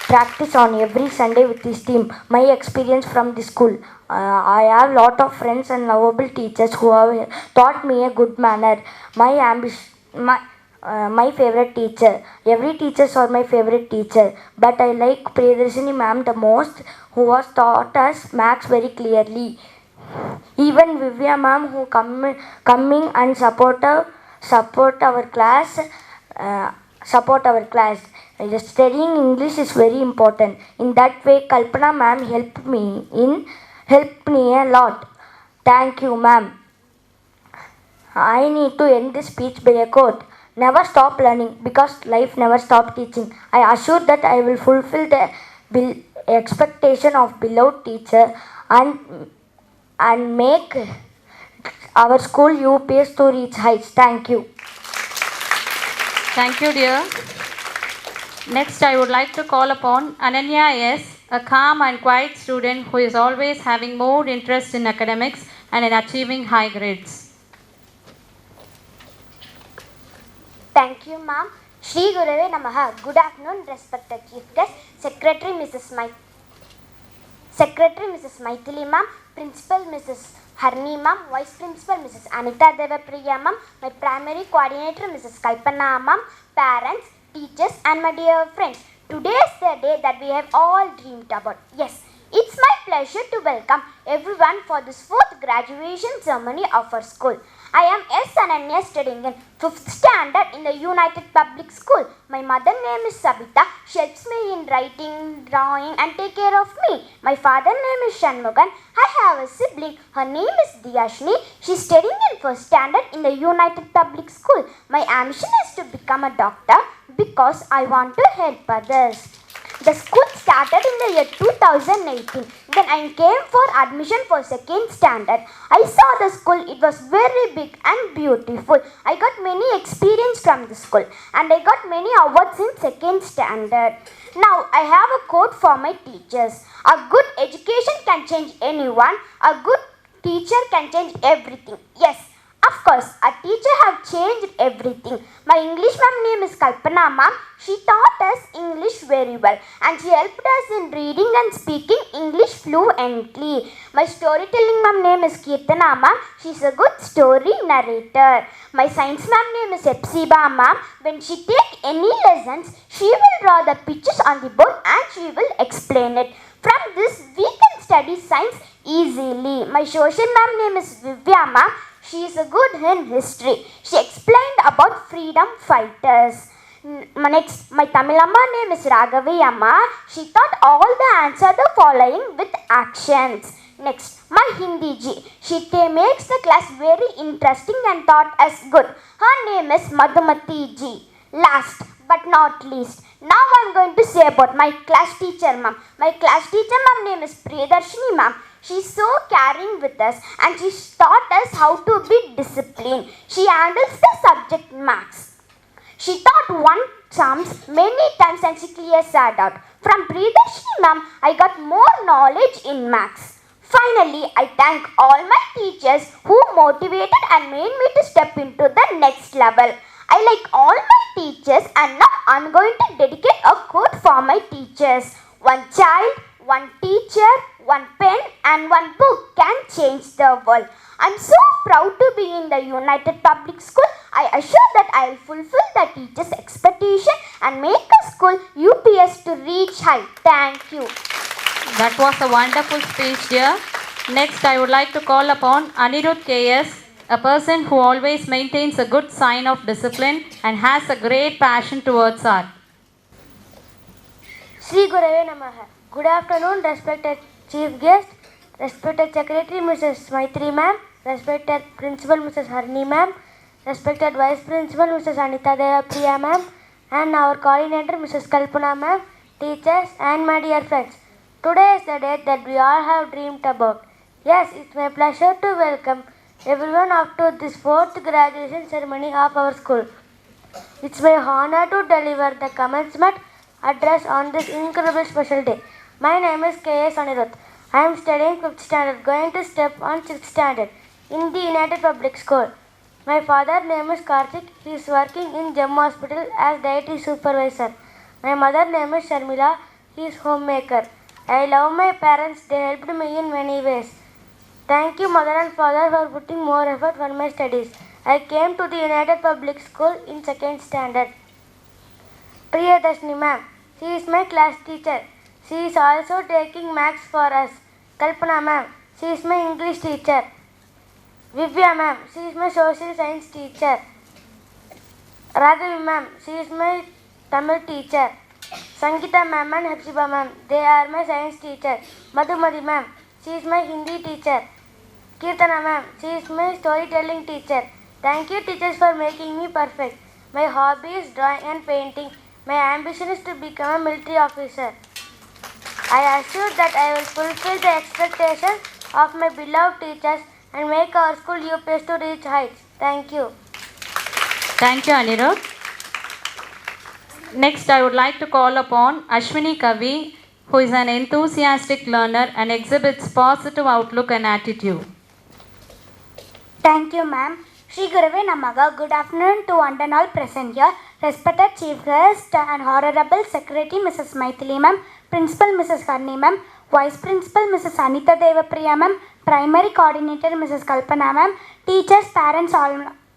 practice on every Sunday with his team. My experience from the school, I have lot of friends and lovable teachers who have taught me a good manner. My favorite teacher. Every teachers are my favorite teacher, but I like Priyadarshini ma'am the most, who has taught us maths very clearly. Even Vivya ma'am, who coming and support our class. Studying English is very important. In that way, Kalpana ma'am helped me a lot. Thank you, ma'am. I need to end this speech by a quote. Never stop learning, because life never stops teaching. I assure that I will fulfill the expectation of beloved teacher and make our school UPS to reach heights. Thank you. Thank you, dear. Next, I would like to call upon Ananya S., a calm and quiet student who is always having more interest in academics and in achieving high grades. Thank you, ma'am. Shri Gurave Namaha. Good afternoon, respected Chief Guest, Secretary Mrs. Maithili ma'am, Principal Mrs. Harni ma'am, Vice Principal Mrs. Anita Devapriya ma'am, my Primary Coordinator Mrs. Kalpana ma'am, parents, teachers and my dear friends. Today is the day that we have all dreamed about. Yes, it's my pleasure to welcome everyone for this 4th graduation ceremony of our school. I am S. Ananya, studying in 5th standard in the United Public School. My mother name is Sabita. She helps me in writing, drawing and take care of me. My father name is Shanmugan. I have a sibling. Her name is Diyashni. She is studying in 1st standard in the United Public School. My ambition is to become a doctor because I want to help others. The school started in the year 2018. Then I came for admission for 2nd standard. I saw the school. It was very big and beautiful. I got many experience from the school and I got many awards in 2nd standard. Now I have a quote for my teachers. A good education can change anyone. A good teacher can change everything. Yes. Of course, a teacher have changed everything. My English ma'am name is Kalpana ma'am. She taught us English very well and she helped us in reading and speaking English fluently. My storytelling ma'am name is Kirtana ma'am. She is a good story narrator. My science ma'am name is Epsiba ma'am. When she take any lessons, she will draw the pictures on the board and she will explain it. From this, we can study science easily. My social ma'am name is Vivya ma'am. She is a good in history. She explained about freedom fighters. Next, my Tamil Amma name is Raghavi Amma. She taught all the answer the following with actions. Next, my Hindi ji. She makes the class very interesting and taught us good. Her name is Madhumati ji. Last but not least, now I am going to say about my class teacher ma'am. My class teacher ma'am name is Priyadarshini ma'am. She is so caring with us and she taught us how to be disciplined. She handles the subject maths. She taught one sums many times and she clears that out. From Priyadarshini ma'am, I got more knowledge in maths. Finally, I thank all my teachers who motivated and made me to step into the next level. I like all my teachers and now I am going to dedicate a quote for my teachers. One child, one teacher, one pen and one book can change the world. I am so proud to be in the United Public School. I assure that I will fulfill the teachers' expectation and make a school UPS to reach high. Thank you. That was a wonderful speech, dear. Next, I would like to call upon Anirudh KS, a person who always maintains a good sign of discipline and has a great passion towards art. Sri Gurave Namaha. Good afternoon, respected Chief Guest, respected Secretary Mrs. Maitri Ma'am, respected Principal Mrs. Harini Ma'am, respected Vice Principal Mrs. Anita Deva Priya Ma'am, and our Coordinator Mrs. Kalpana Ma'am, teachers and my dear friends. Today is the day that we all have dreamed about. Yes, it's my pleasure to welcome everyone up to this 4th graduation ceremony of our school. It's my honor to deliver the commencement address on this incredible special day. My name is K.S. Anirudh. I am studying 5th standard, going to step on 6th standard in the United Public School. My father's name is Karthik. He is working in Jammu Hospital as dietary supervisor. My mother's name is Sharmila. He is homemaker. I love my parents. They helped me in many ways. Thank you, mother and father, for putting more effort for my studies. I came to the United Public School in 2nd standard. Priyadashni ma'am, she is my class teacher. She is also taking maths for us. Kalpana ma'am, she is my English teacher. Vivya ma'am, she is my social science teacher. Raghavi ma'am, she is my Tamil teacher. Sangeeta ma'am and Hapsiba ma'am, they are my science teacher. Madhumati ma'am, she is my Hindi teacher. Kirtana ma'am, she is my storytelling teacher. Thank you teachers for making me perfect. My hobby is drawing and painting. My ambition is to become a military officer. I assure that I will fulfill the expectations of my beloved teachers and make our school UPS to reach heights. Thank you. Thank you, Anirudh. Next, I would like to call upon Ashwini Kavi, who is an enthusiastic learner and exhibits positive outlook and attitude. Thank you, ma'am. Sri Gurave Namaha. Good afternoon to one and all present here. Respected Chief Guest and Honorable Secretary Mrs. Maithili ma'am, Principal Mrs. Karni ma'am, Vice Principal Mrs. Anita Deva Priya ma'am, Primary Coordinator Mrs. Kalpana ma'am, teachers, parents,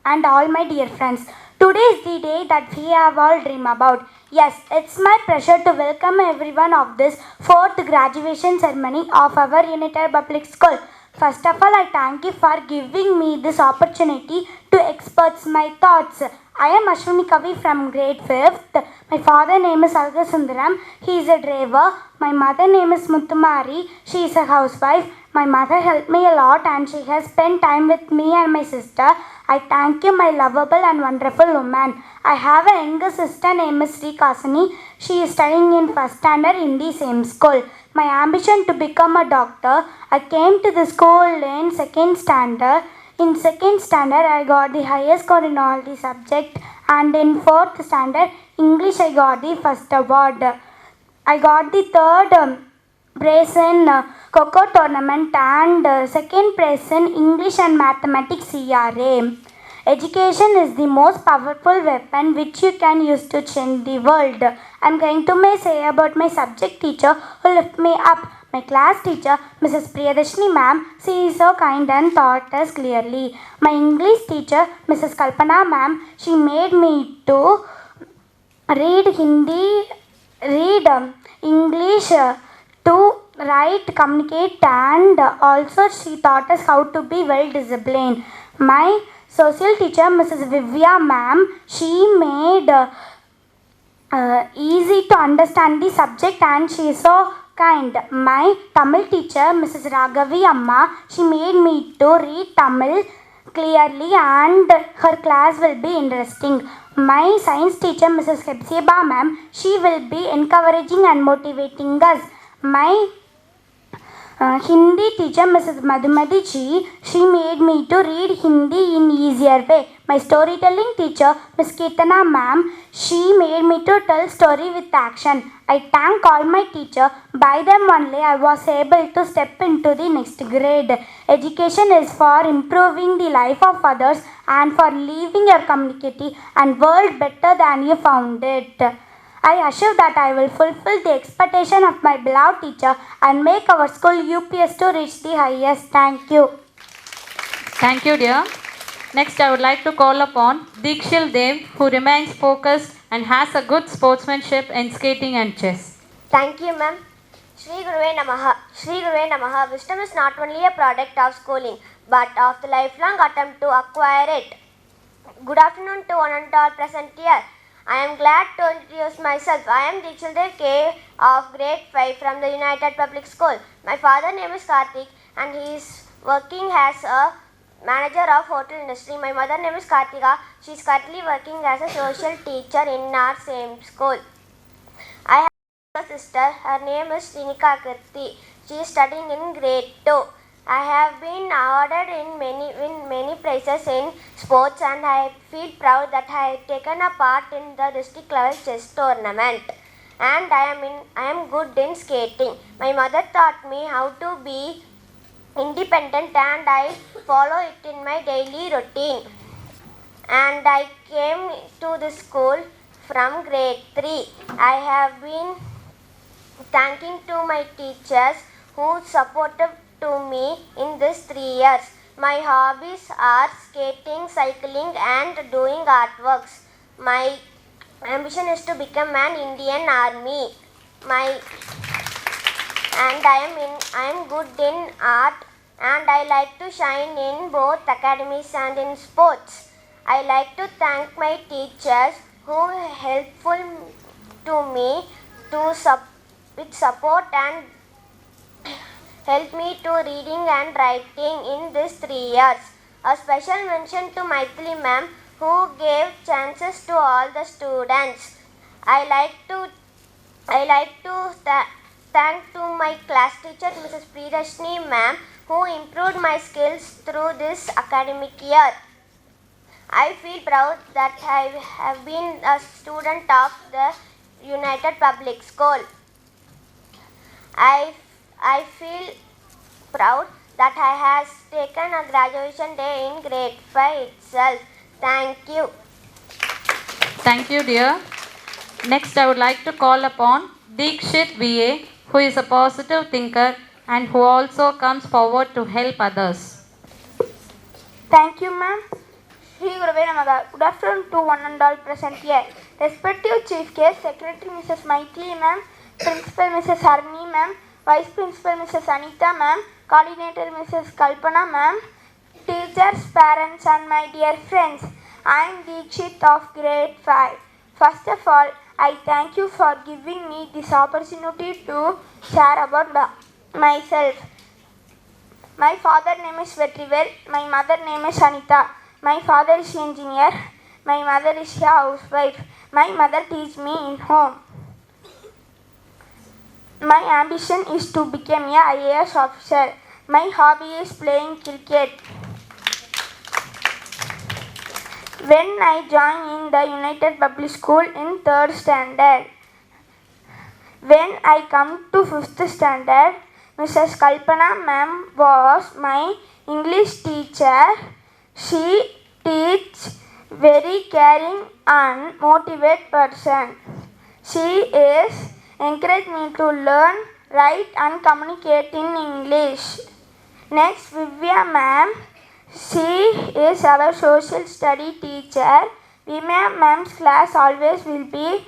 and all my dear friends. Today is the day that we have all dreamed about. Yes, it's my pleasure to welcome everyone of this 4th graduation ceremony of our United Public School. First of all, I thank you for giving me this opportunity to express my thoughts. I am Ashwini Kavi from grade 5th. My father name is Alga Sundaram. He is a driver. My mother name is Muttumari. She is a housewife. My mother helped me a lot and she has spent time with me and my sister. I thank you, my lovable and wonderful woman. I have a younger sister named Sri Kasani. She is studying in 1st standard in the same school. My ambition to become a doctor. I came to the school in 2nd standard. In 2nd standard, I got the highest score in all the subjects, and in 4th standard, English, I got the first award. I got the 3rd prize in Coco tournament and 2nd prize in English and Mathematics CRA. Education is the most powerful weapon which you can use to change the world. I am going to say about my subject teacher who lifted me up. My class teacher, Mrs. Priyadashni ma'am, she is so kind and taught us clearly. My English teacher, Mrs. Kalpana ma'am, she made me to read Hindi, English, to write, communicate, and also she taught us how to be well disciplined. My social teacher, Mrs. Vivya ma'am, she made easy to understand the subject and she is so kind. My Tamil teacher, Mrs. Raghavi Amma, she made me to read Tamil clearly and her class will be interesting. My science teacher, Mrs. Hepsiba ma'am, she will be encouraging and motivating us. My Hindi teacher, Mrs. Madhumati ji, she made me to read Hindi in easier way. My storytelling teacher, Miss Kirtana ma'am, she made me to tell story with action. I thank all my teacher. By them only I was able to step into the next grade. Education is for improving the life of others and for leaving your community and world better than you found it. I assure that I will fulfill the expectation of my beloved teacher and make our school UPS to reach the highest. Thank you. Thank you, dear. Next, I would like to call upon Dikshil Dev, who remains focused and has a good sportsmanship in skating and chess. Thank you, ma'am. Sri Gurave Namaha. Sri Gurave Namaha. Wisdom is not only a product of schooling, but of the lifelong attempt to acquire it. Good afternoon to one and all present here. I am glad to introduce myself. I am Dikshildev K of grade 5 from the United Public School. My father's name is Karthik and he is working as a manager of hotel industry. My mother name is Kartika. She is currently working as a social teacher in our same school. I have a sister. Her name is Srinika Kirti. She is studying in grade 2. I have been awarded in many prizes in sports and I feel proud that I have taken a part in the district level chess tournament. And I am good in skating. My mother taught me how to be independent and I follow it in my daily routine. And I came to this school from grade 3. I have been thanking to my teachers who supported to me in these 3 years. My hobbies are skating, cycling and doing artworks. My ambition is to become an Indian Army. I am good in art and I like to shine in both academies and in sports. I like to thank my teachers who are helpful to me with support and help me to reading and writing in these 3 years. A special mention to Maithili ma'am who gave chances to all the students. I like to thank to my class teacher Mrs. Priyadashini ma'am who improved my skills through this academic year. I feel proud that I have been a student of the United Public School. I feel proud that I have taken a graduation day in grade 5 itself. Thank you. Thank you, dear. Next, I would like to call upon Dikshit VA, who is a positive thinker and who also comes forward to help others. Thank you, ma'am. Shri Gurave Namaha. Good afternoon to one and all present here. Respective Chief Guest, Secretary Mrs. Maithili ma'am, Principal Mrs. Harini ma'am, Vice Principal Mrs. Anita ma'am, Coordinator Mrs. Kalpana ma'am, teachers, parents and my dear friends. I am Dikshit of grade 5. First of all, I thank you for giving me this opportunity to share about myself. My father name is Vetrivel, my mother name is Anita. My father is engineer, my mother is a housewife. My mother teaches me in home. My ambition is to become a IAS officer. My hobby is playing cricket. When I joined in the United Public School in 3rd standard. When I come to 5th standard, Mrs. Kalpana ma'am was my English teacher. She teaches very caring and motivated person. She is encouraged me to learn, write and communicate in English. Next, Vivya ma'am. She is our social study teacher. Vivya ma'am's class always will be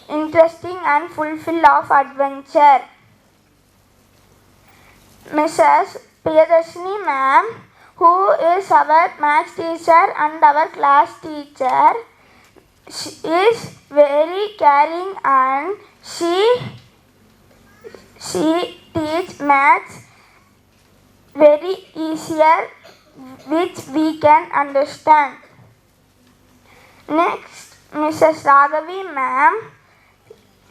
interesting and full of adventure. Mrs. Priyadashini ma'am, who is our maths teacher and our class teacher, she is very caring and she teaches maths very easier which we can understand. Next, Mrs. Raghavi ma'am,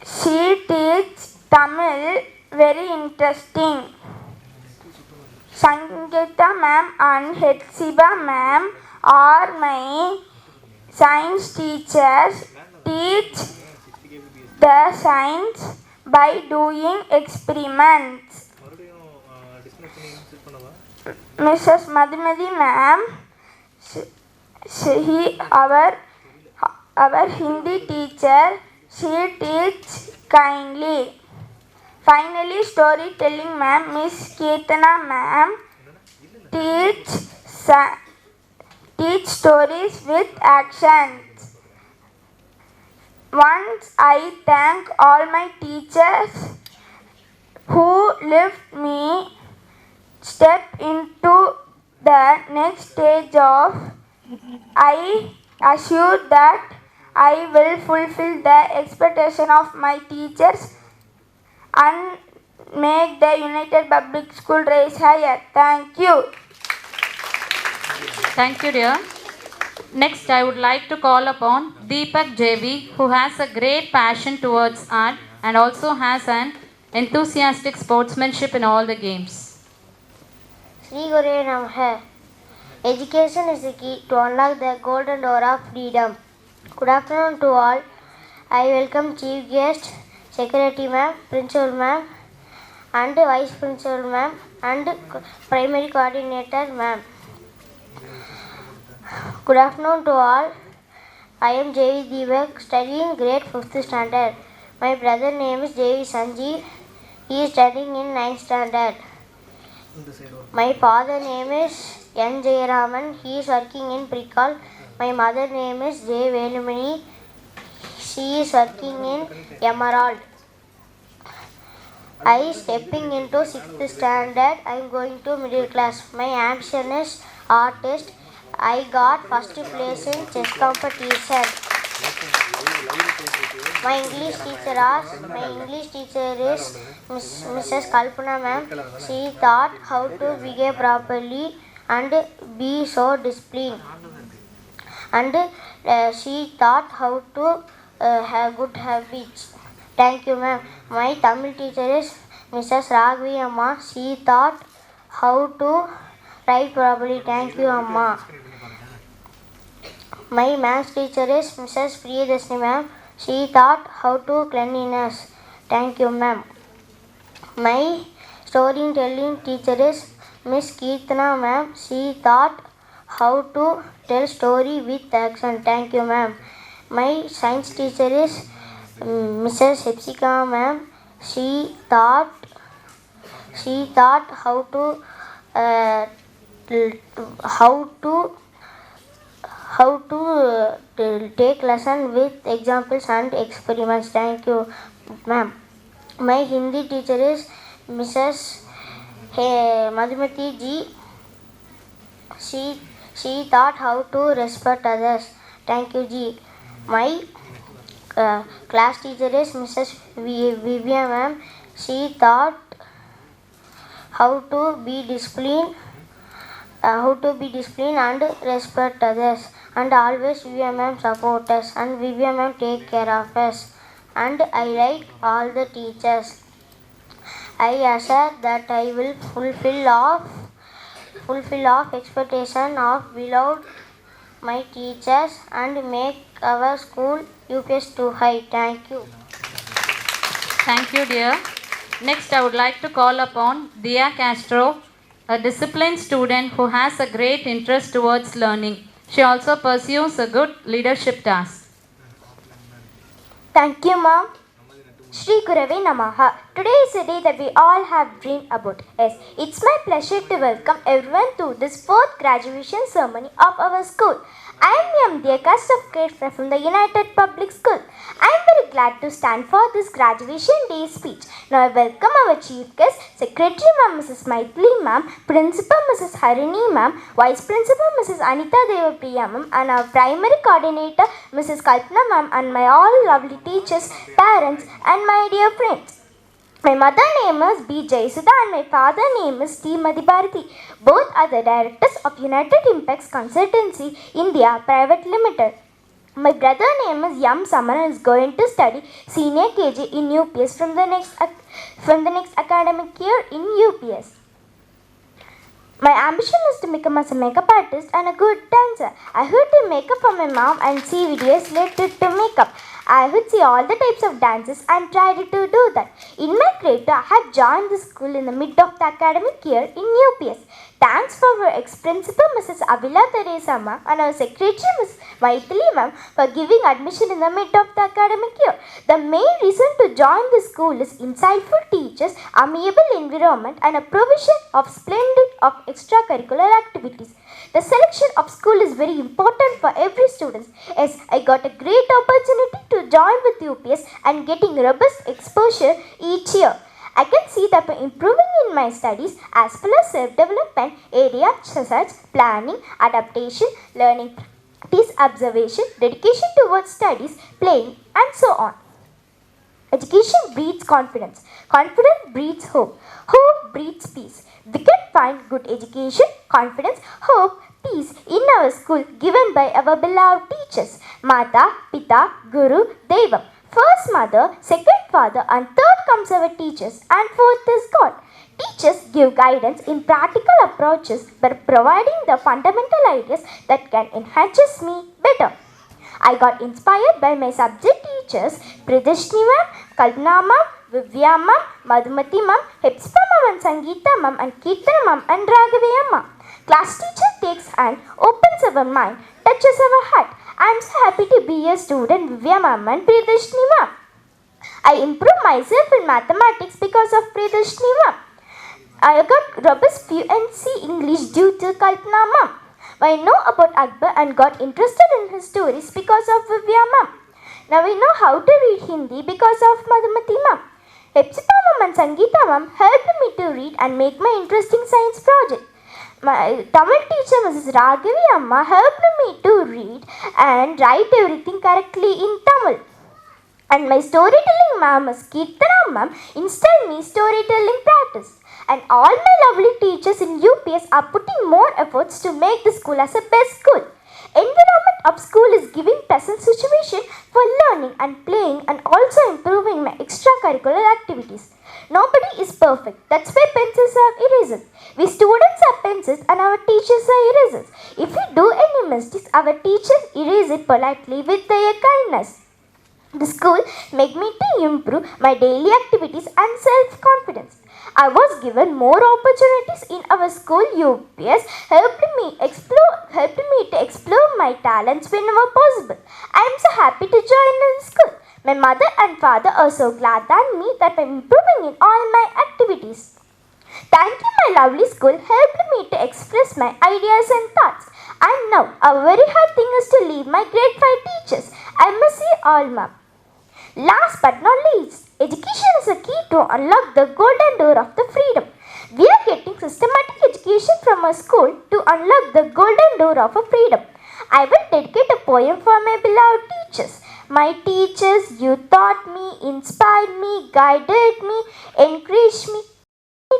she teaches Tamil very interesting. Sangeeta ma'am and Hetsiba ma'am are my science teachers. Teach the science by doing experiments. Mrs. Madhumati ma'am, our Hindi teacher, she teaches kindly. Finally, storytelling ma'am, Miss Ketana ma'am, teach stories with actions. Once I thank all my teachers who left me step into the next stage of I assure that I will fulfill the expectation of my teachers and make the United Public School rise higher. Thank you. Thank you, dear. Next, I would like to call upon Deepak JV, who has a great passion towards art and also has an enthusiastic sportsmanship in all the games. Sri Guru Namaha. Education is the key to unlock the golden door of freedom. Good afternoon to all. I welcome Chief Guest, Secretary Ma'am, Principal Ma'am, and Vice Principal Ma'am, and Primary Coordinator Ma'am. Good afternoon to all. I am J.V. Deepak, studying grade 5th standard. My brother name is J.V. Sanjeev. He is studying in 9th standard. My father name is N. Jayaraman. He is working in Prikal. My mother name is J. Velumani. She is working in Emerald. I stepping into 6th standard. I am going to middle class. My ambition is artist. I got first place in chess competition. My English teacher is Mrs. Kalpana ma'am. She taught how to behave properly and be so disciplined. And she taught how to have good habits. Thank you, ma'am. My Tamil teacher is Mrs. Raghavi Amma. She taught how to write properly. Thank you, Amma. My maths teacher is Mrs. Priyadashni, ma'am. She taught how to cleanliness. Thank you, ma'am. My storytelling teacher is Miss Kirtana, ma'am. She taught how to tell story with action. Thank you, ma'am. My science teacher is Mrs. Hepsika, ma'am. She taught how to take lesson with examples and experiments. Thank you, ma'am. My Hindi teacher is Mrs. Madhumati ji. She taught how to respect others. Thank you, ji. My class teacher is Mrs. Vivya, ma'am. She taught how to be disciplined and respect others. And always Vivya ma'am support us and Vivya ma'am take care of us. And I like all the teachers. I assure that I will fulfill of expectation of beloved my teachers and make our school UPS too high. Thank you. Thank you, dear. Next, I would like to call upon Dia Castro, a disciplined student who has a great interest towards learning. She also pursues a good leadership task. Thank you, Mom. Shri Gurave Namaha. Today is a day that we all have dreamed about. Yes, it's my pleasure to welcome everyone to this 4th graduation ceremony of our school. I am Dia Castro from the United Public School. I am very glad to stand for this graduation day speech. Now I welcome our chief guest, Secretary Ma'am Mrs. Maithili Ma'am, Principal Mrs. Harini Ma'am, Vice Principal Mrs. Anita Devapriya Ma'am, and our Primary Coordinator Mrs. Kalpana Ma'am, and my all lovely teachers, parents, and my dear friends. My mother name is B. Jayasudha and my father name is T. Madhibharati. Both are the directors of United Impacts Consultancy India Private Limited. My brother name is Yam Saman and is going to study senior KG in UPS from the next academic year in UPS. My ambition is to become as a makeup artist and a good dancer. I would do makeup for my mom and see videos related to makeup. I would see all the types of dances and tried to do that. In my grade 2, I had joined the school in the mid of the academic year in UPS. Thanks for our ex-principal Mrs. Avila Teresa Ma and our secretary Ms. Maithili Ma'am for giving admission in the mid of the academic year. The main reason to join the school is insightful teachers, amiable environment and a provision of splendid of extracurricular activities. The selection of school is very important for every student. As I got a great opportunity to join with UPS and getting robust exposure each year. I can see that by improving in my studies as well as self-development areas such as planning, adaptation, learning practice, observation, dedication towards studies, playing and so on. Education breeds confidence. Confidence breeds hope. Hope breeds peace. We can find good education, confidence, hope, peace in our school given by our beloved teachers. Mata, Pita, Guru, Devam. First mother, second father and third comes our teachers and fourth is God. Teachers give guidance in practical approaches by providing the fundamental ideas that can enhance me better. I got inspired by my subject teachers Pridashni ma'am, Kalpana ma'am, Vivya ma'am, Madhumati ma'am, Hepsiba ma'am and Sangeeta ma'am and Kirtana ma'am and Raghavi amma. Class teacher takes and opens our mind, touches our heart. I am so happy to be a student Vivya ma'am and Pridashni ma'am. I improved myself in mathematics because of Pridashni ma'am. I got robust fluency English due to Kalpana ma'am. I know about Akbar and got interested in his stories because of Vivya ma'am. Now I know how to read Hindi because of Madhumati ma'am. Hepsiba ma'am and Sangeeta ma'am helped me to read and make my interesting science project. My Tamil teacher Mrs. Raghavi amma helped me to read and write everything correctly in Tamil. And my storytelling ma'am Ms. Kirtana ma'am instilled me storytelling practice. And all my lovely teachers in UPS are putting more efforts to make the school as a best school. Environment of school is giving pleasant situation for learning and playing and also improving my extracurricular activities. Nobody is perfect. That's why pencils are erasers. We students are pencils and our teachers are erasers. If we do any mistakes, our teachers erase it politely with their kindness. The school made me to improve my daily activities and self-confidence. I was given more opportunities in our school. UPS helped me to explore my talents whenever possible. I am so happy to join the school. My mother and father are so glad than me that I am improving in all my activities. Thank you, my lovely school helped me to express my ideas and thoughts. And now, a very hard thing is to leave my grade 5 teachers. I miss you all, ma'am. Last but not least, education is a key to unlock the golden door of the freedom. We are getting systematic education from our school to unlock the golden door of a freedom. I will dedicate a poem for my beloved teachers. My teachers, you taught me, inspired me, guided me, encouraged me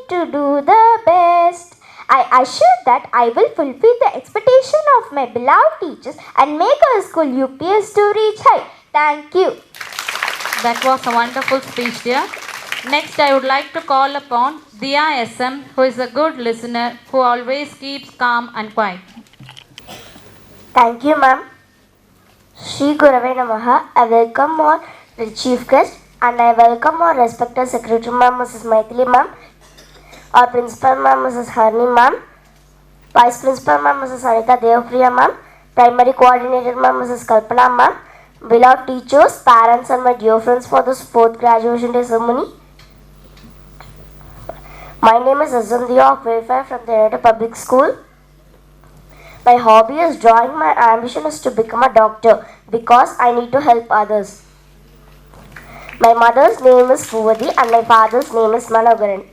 to do the best. I assure that I will fulfill the expectation of my beloved teachers and make our school UPS to reach high. Thank you. That was a wonderful speech, dear. Next, I would like to call upon Diya SM, who is a good listener, who always keeps calm and quiet. Thank you, ma'am. Shri Gurave Namaha. I welcome all the chief guest and I welcome our respected secretary, ma'am, Mrs. Maithili, ma'am, our principal, ma'am, Mrs. Harni, ma'am, vice principal, ma'am, Mrs. Anita Devapriya, ma'am, primary coordinator, ma'am, Mrs. Kalpana, ma'am, beloved teachers, parents and my dear friends for this 4th graduation day ceremony. My name is Azandia of grade 5 from the United Public School. My hobby is drawing. My ambition is to become a doctor because I need to help others. My mother's name is Puvadi and my father's name is Manogaran.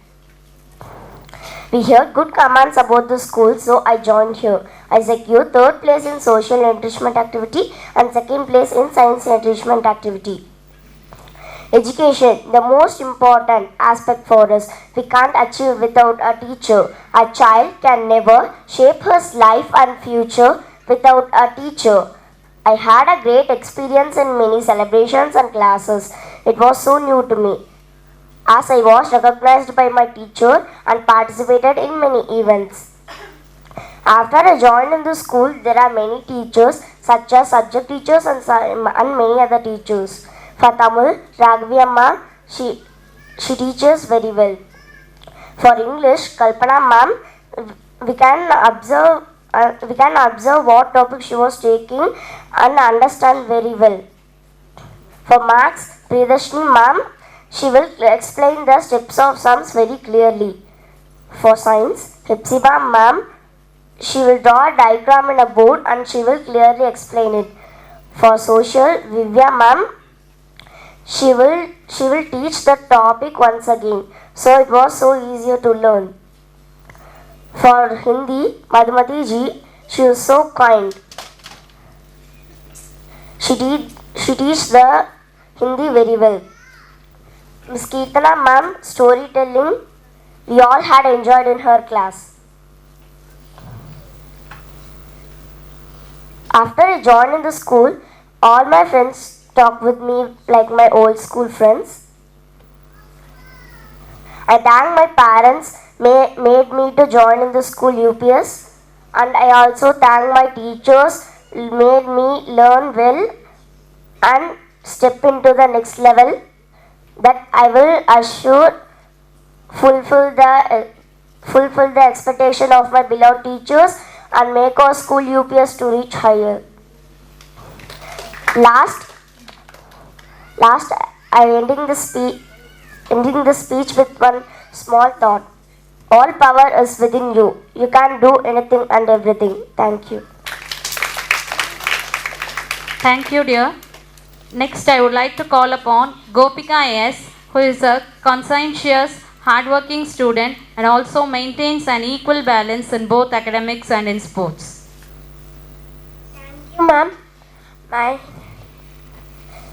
We heard good comments about the school, so I joined here. I secured 3rd place in social enrichment activity and 2nd place in science enrichment activity. Education, the most important aspect for us. We can't achieve without a teacher. A child can never shape his life and future without a teacher. I had a great experience in many celebrations and classes. It was so new to me, as I was recognized by my teacher and participated in many events. After I joined in the school, there are many teachers such as subject teachers and many other teachers. For Tamil, Raghavi amma, she teaches very well. For English, Kalpana ma'am, we can observe what topic she was taking and understand very well. For Maths, Pridashni ma'am, she will explain the steps of sums very clearly. For Science, Hepsiba ma'am, she will draw a diagram in a board and she will clearly explain it. For Social, Vivya ma'am, she will teach the topic once again. So it was so easier to learn. For Hindi, Madhumati ji, she was so kind. She teach the Hindi very well. Miss Kirtana ma'am, storytelling, we all had enjoyed in her class. After I joined in the school, all my friends talk with me like my old school friends. I thank my parents made me to join in the school UPS, and I also thank my teachers made me learn well and step into the next level that I will assure fulfill the expectation of my beloved teachers and make our school UPS to reach higher. Last, I ending the speech with one small thought. All power is within you. You can do anything and everything. Thank you. Thank you, dear. Next, I would like to call upon Gopika S., who is a conscientious, hardworking student and also maintains an equal balance in both academics and in sports. Thank you, ma'am. My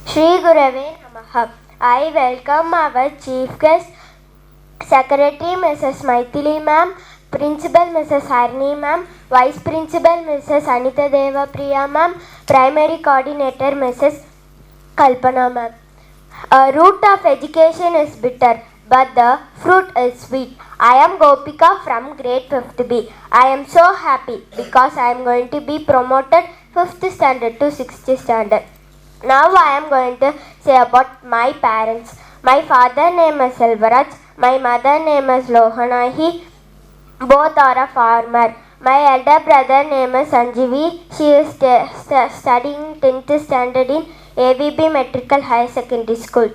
Shri Gurave Namaha. I welcome our Chief Guest, Secretary Mrs. Maithili ma'am, Principal Mrs. Harini ma'am, Vice Principal Mrs. Anita Deva Priya ma'am, Primary Coordinator Mrs. Kalpana ma'am. A root of education is bitter, but the fruit is sweet. I am Gopika from grade 5th B. I am so happy because I am going to be promoted 5th standard to 6th standard. Now I am going to say about my parents. My father name is Selvaraj. My mother name is Lohanahi. Both are a farmer. My elder brother name is Sanjeevi. She is studying 10th standard in AVB Metrical Higher Secondary School.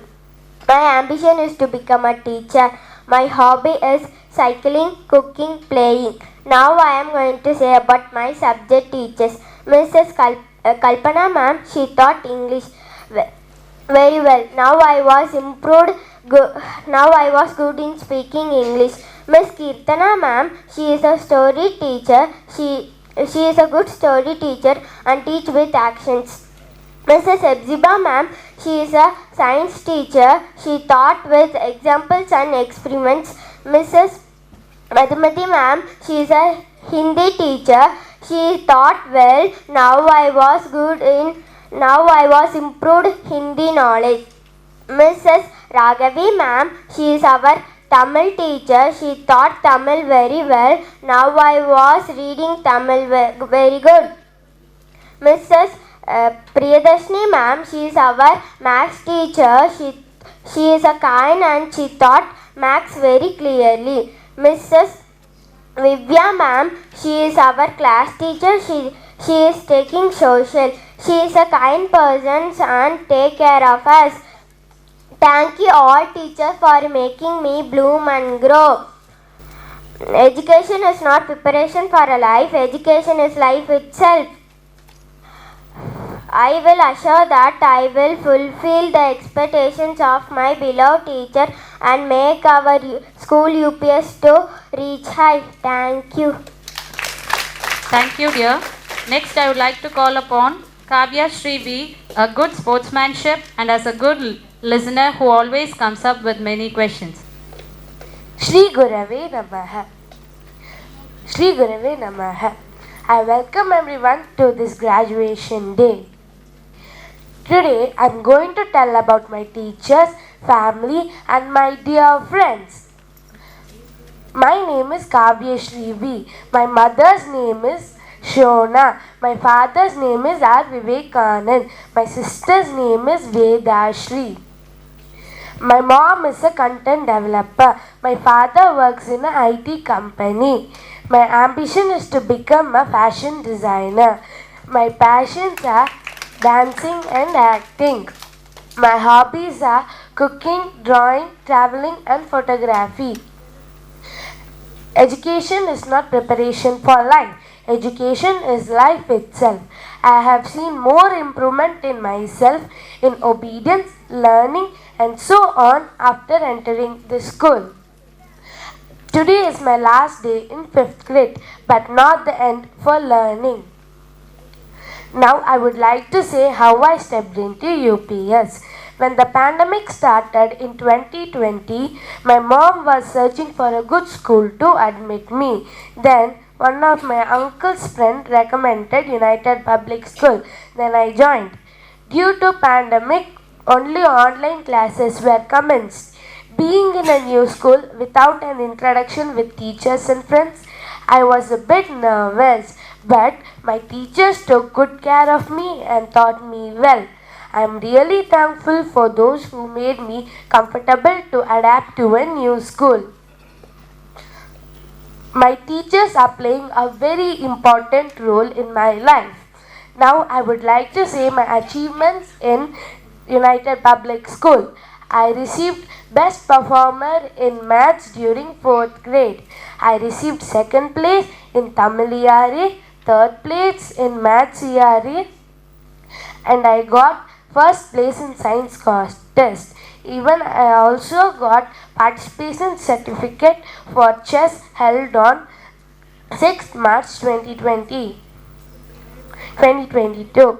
My ambition is to become a teacher. My hobby is cycling, cooking, playing. Now I am going to say about my subject teachers. Mrs. Kalpana ma'am, she taught English very well. Now I was good in speaking English. Miss Kirtana ma'am, she is a story teacher. She is a good story teacher and teach with actions. Mrs. Ebziba ma'am, she is a science teacher. She taught with examples and experiments. Mrs. Madhumati ma'am, she is a Hindi teacher. She taught well. Now I was improved Hindi knowledge. Mrs. Raghavi ma'am, she is our Tamil teacher. She taught Tamil very well. Now I was reading Tamil very good. Mrs. Priyadarshini ma'am, she is our maths teacher. She is a kind and she taught maths very clearly. Mrs. Vivya ma'am, she is our class teacher. She is taking social. She is a kind person and take care of us. Thank you all teachers for making me bloom and grow. Education is not preparation for a life. Education is life itself. I will assure that I will fulfill the expectations of my beloved teacher and make our school UPS to reach high. Thank you. Thank you, dear. Next, I would like to call upon Kavya Srivi, a good sportsmanship and as a good listener who always comes up with many questions. Shri Gurave Namaha. Shri Gurave Namaha. I welcome everyone to this graduation day. Today I am going to tell about my teachers, family and my dear friends. My name is Kavya Srivi. My mother's name is Shona. My father's name is R. Vivekanand. My sister's name is Vedashri. My mom is a content developer. My father works in an IT company. My ambition is to become a fashion designer. My passions are dancing and acting. My hobbies are cooking, drawing, traveling and photography. Education is not preparation for life. Education is life itself. I have seen more improvement in myself in obedience, learning, and so on after entering this school. Today is my last day in 5th grade, but not the end for learning. Now I would like to say how I stepped into UPS. When the pandemic started in 2020, my mom was searching for a good school to admit me. Then one of my uncle's friend recommended United Public School. Then I joined. Due to pandemic, only online classes were commenced. Being in a new school without an introduction with teachers and friends, I was a bit nervous, but my teachers took good care of me and taught me well. I am really thankful for those who made me comfortable to adapt to a new school. My teachers are playing a very important role in my life. Now I would like to say my achievements in United Public School. I received Best Performer in Maths during 4th grade. I received 2nd place in Tamil ERA, 3rd place in Maths ERA, and I got 1st place in Science test. Even I also got participation certificate for chess held on 6th March 2022.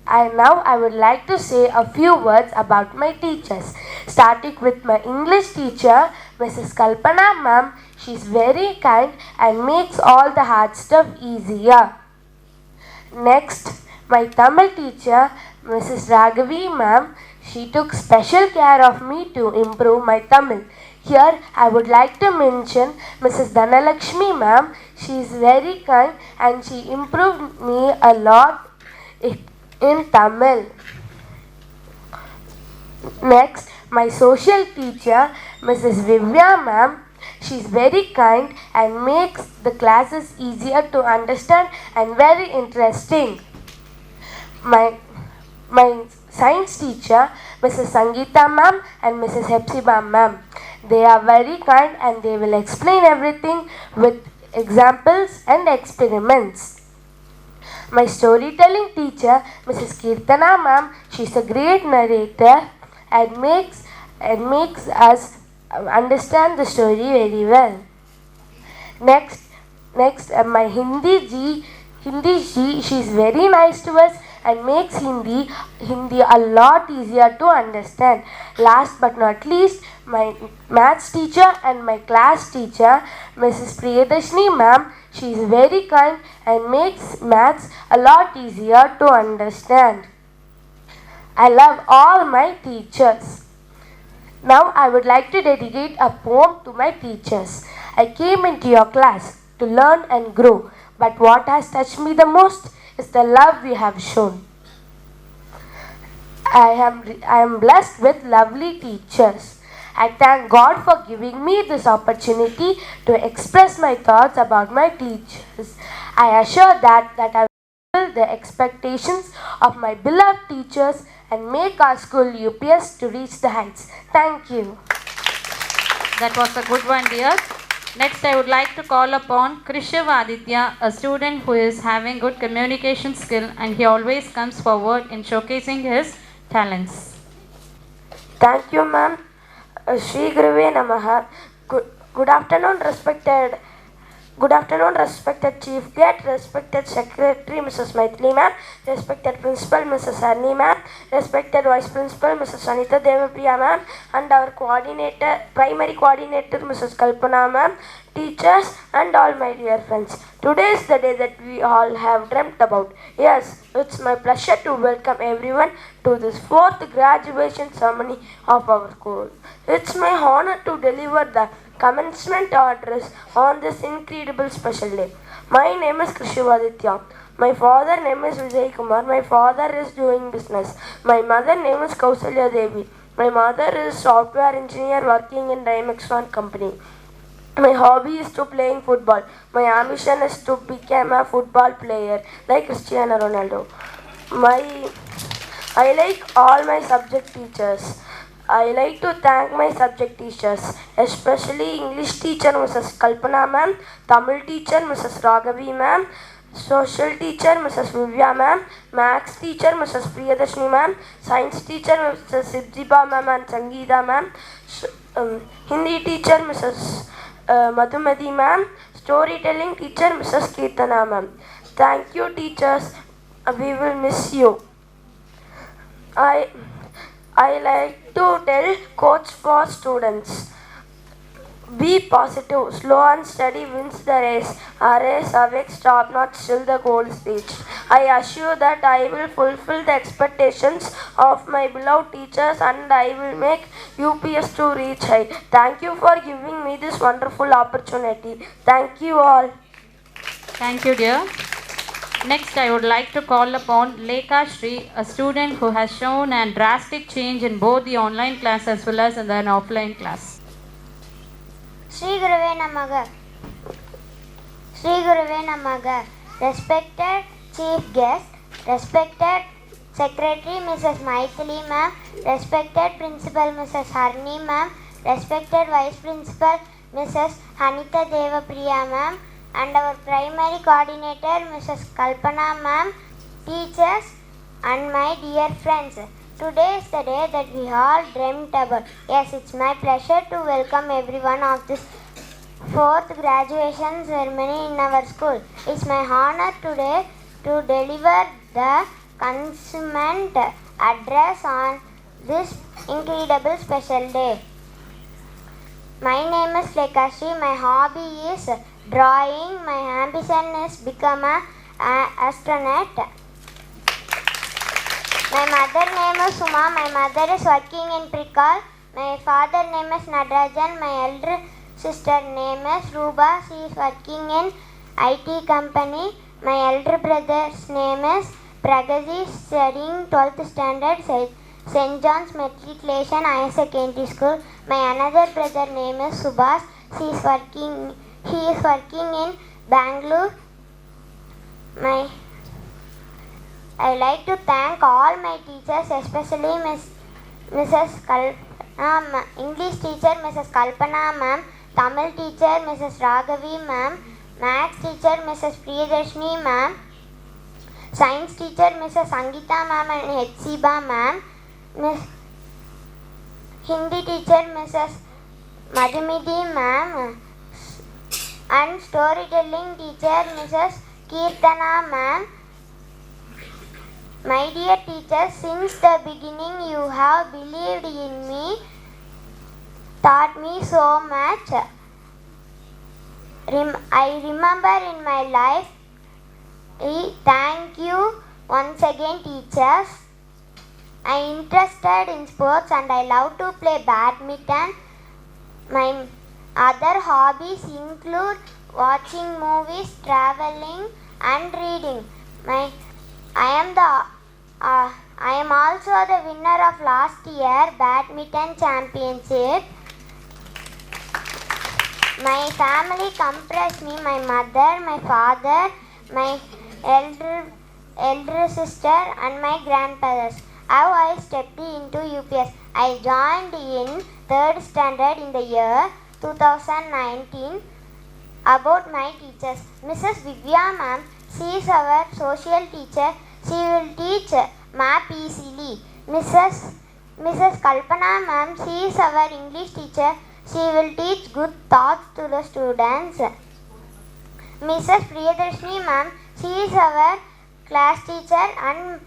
I would like to say a few words about my teachers. Starting with my English teacher, Mrs. Kalpana ma'am. She is very kind and makes all the hard stuff easier. Next, my Tamil teacher, Mrs. Raghavi ma'am. She took special care of me to improve my Tamil. Here, I would like to mention Mrs. Dhanalakshmi ma'am. She is very kind and she improved me a lot in Tamil. Next, my social teacher, Mrs. Vivya ma'am. She is very kind and makes the classes easier to understand and very interesting. My science teacher, Mrs. Sangeeta ma'am and Mrs. Hepzibah ma'am. They are very kind and they will explain everything with examples and experiments. My storytelling teacher, Mrs. Kirtana ma'am, she is a great narrator and makes us understand the story very well. Next, my Hindi ji, she is very nice to us and makes Hindi a lot easier to understand. Last but not least, my maths teacher and my class teacher, Mrs. Priyadashni ma'am, she is very kind and makes maths a lot easier to understand. I love all my teachers. Now I would like to dedicate a poem to my teachers. I came into your class to learn and grow, but what has touched me the most is the love you have shown. I am blessed with lovely teachers. I thank God for giving me this opportunity to express my thoughts about my teachers. I assure that I will fulfill the expectations of my beloved teachers and make our school UPS to reach the heights. Thank you. That was a good one, dear. Next, I would like to call upon Krishav Aditya, a student who is having good communication skill and he always comes forward in showcasing his talents. Thank you, ma'am. Shri Guruve Namaha. Good afternoon, respected Chief Guest, respected Secretary Mrs. Maithili ma'am, respected Principal Mrs. Harni ma'am, respected Vice Principal Mrs. Anita Devapriya ma'am, and our primary coordinator Mrs. Kalpana ma'am, teachers and all my dear friends. Today is the day that we all have dreamt about. Yes, it's my pleasure to welcome everyone to this 4th graduation ceremony of our school. It's my honor to deliver the Commencement Address on this incredible special day. My name is Krishivaditya. My father name is Vijay Kumar. My father is doing business. My mother name is Kausalya Devi. My mother is software engineer working in Dimexon company. My hobby is to playing football. My ambition is to become a football player like Cristiano Ronaldo. I like all my subject teachers. I like to thank my subject teachers, especially English teacher Mrs. Kalpana ma'am, Tamil teacher Mrs. Raghavi ma'am, social teacher Mrs. Vivya ma'am, maths teacher Mrs. Priyadarshini ma'am, science teacher Mrs. Sibjiba ma'am and Sangeeta ma'am, Hindi teacher Mrs. Madhumati ma'am, storytelling teacher Mrs. Kirtana ma'am. Thank you teachers, we will miss you. I like to tell quotes for students. Be positive, slow and steady wins the race. A race awake, stop not still the goal is reached. I assure that I will fulfill the expectations of my beloved teachers and I will make UPS to reach high. Thank you for giving me this wonderful opportunity. Thank you all. Thank you, dear. Next, I would like to call upon Lekha Shri, a student who has shown a drastic change in both the online class as well as in the offline class. Shri Gurave Namaga. Shri Gurave Namaga. Respected Chief Guest, respected Secretary Mrs. Maithili ma'am, respected Principal Mrs. Harni ma'am, respected Vice Principal Mrs. Hanita Devapriya ma'am, and our primary coordinator Mrs. Kalpana ma'am, teachers and my dear friends. Today is the day that we all dreamt about. Yes, it's my pleasure to welcome everyone of this 4th graduation ceremony in our school. It's my honor today to deliver the Commencement Address on this incredible special day. My name is Lekha Shri. My hobby is drawing. My ambition is become an astronaut. My mother name is Suma. My mother is working in Prikal. My father name is Nadarajan. My elder sister name is Ruba. She is working in IT company. My elder brother's name is Pragati, studying 12th standard, St. John's Matriculation Higher Secondary School. My another brother name is Subhas. He is working in Bangalore. I like to thank all my teachers, especially Mrs. Kalpana, English teacher Mrs. Kalpana ma'am, Tamil teacher Mrs. Raghavi ma'am, maths teacher Mrs. Priyadarshini ma'am, science teacher Mrs. Sangeeta ma'am and Hetsiba ma'am, Hindi teacher Mrs. Madhumiti ma'am, and storytelling teacher Mrs. Kirtana ma'am. My dear teachers, since the beginning you have believed in me, taught me so much. I remember in my life. Thank you once again, teachers. I am interested in sports and I love to play badminton. My other hobbies include watching movies, traveling and reading. I am also the winner of last year badminton championship. My family comprised me, my mother, my father, my elder sister and my grandparents. How I stepped into UPS. I joined in 3rd standard in the year 2019. About my teachers, Mrs. Vivya ma'am, she is our social teacher. She will teach math easily. Mrs. Kalpana ma'am, she is our English teacher. She will teach good thoughts to the students. Mrs. Priyadarshini ma'am, she is our class teacher and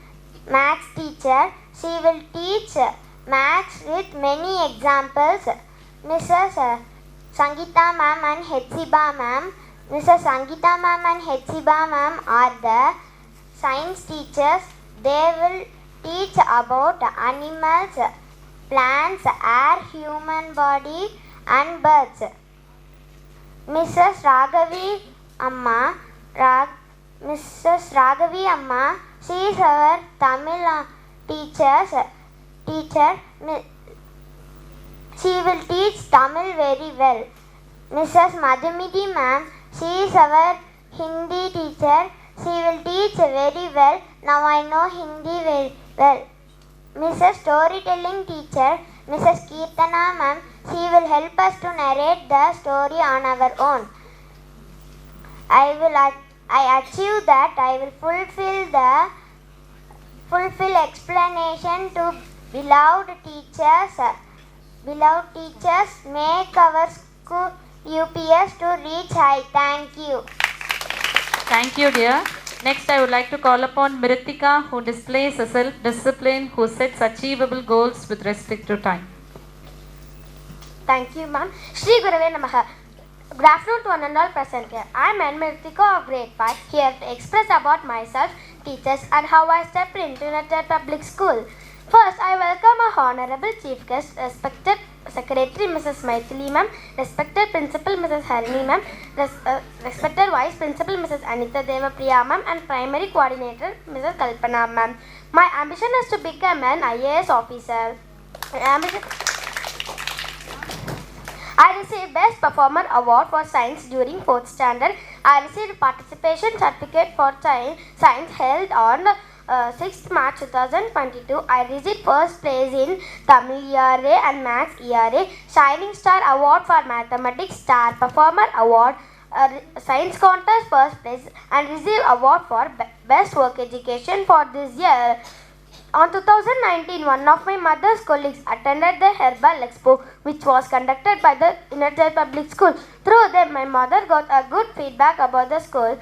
maths teacher. She will teach maths with many examples. Mrs. Sangeeta ma'am and Hetsiba ma'am. Mrs. Sangeeta ma'am and Hetsiba ma'am are the science teachers. They will teach about animals, plants, air, human body and birds. Mrs. Raghavi Amma, she is our Tamil teacher. She will teach Tamil very well. Mrs. Madhumiti ma'am, she is our Hindi teacher. She will teach very well. Now I know Hindi very well. Mrs. Storytelling teacher, Mrs. Kirtana ma'am, she will help us to narrate the story on our own. I achieve that I will fulfill explanation to beloved teachers. Beloved teachers make our school UPS to reach high. Thank you. Thank you, dear. Next, I would like to call upon Mritika, who displays a self-discipline, who sets achievable goals with respect to time. Thank you, ma'am. Shri Gurave Namaha. Good afternoon to one and all present here. I am Mritika of grade 5, here to express about myself, teachers, and how I stepped into Untitled Public School. First, I welcome our Honorable Chief Guest, respected Secretary Mrs. Maithili ma'am, respected Principal Mrs. Harini ma'am, respected Vice Principal Mrs. Anita Devapriya ma'am, and Primary Coordinator Mrs. Kalpana ma'am. My ambition is to become an IAS officer. I received Best Performer Award for Science during 4th standard. I received Participation Certificate for Science held on 6th March 2022. I received first place in Tamil ERA and Maths ERA, Shining Star Award for Mathematics, Star Performer Award, Science Contest first place, and received award for Best Work Education for this year. On 2019, one of my mother's colleagues attended the Herbal Expo, which was conducted by the Untitled Public School. Through them, my mother got a good feedback about the school.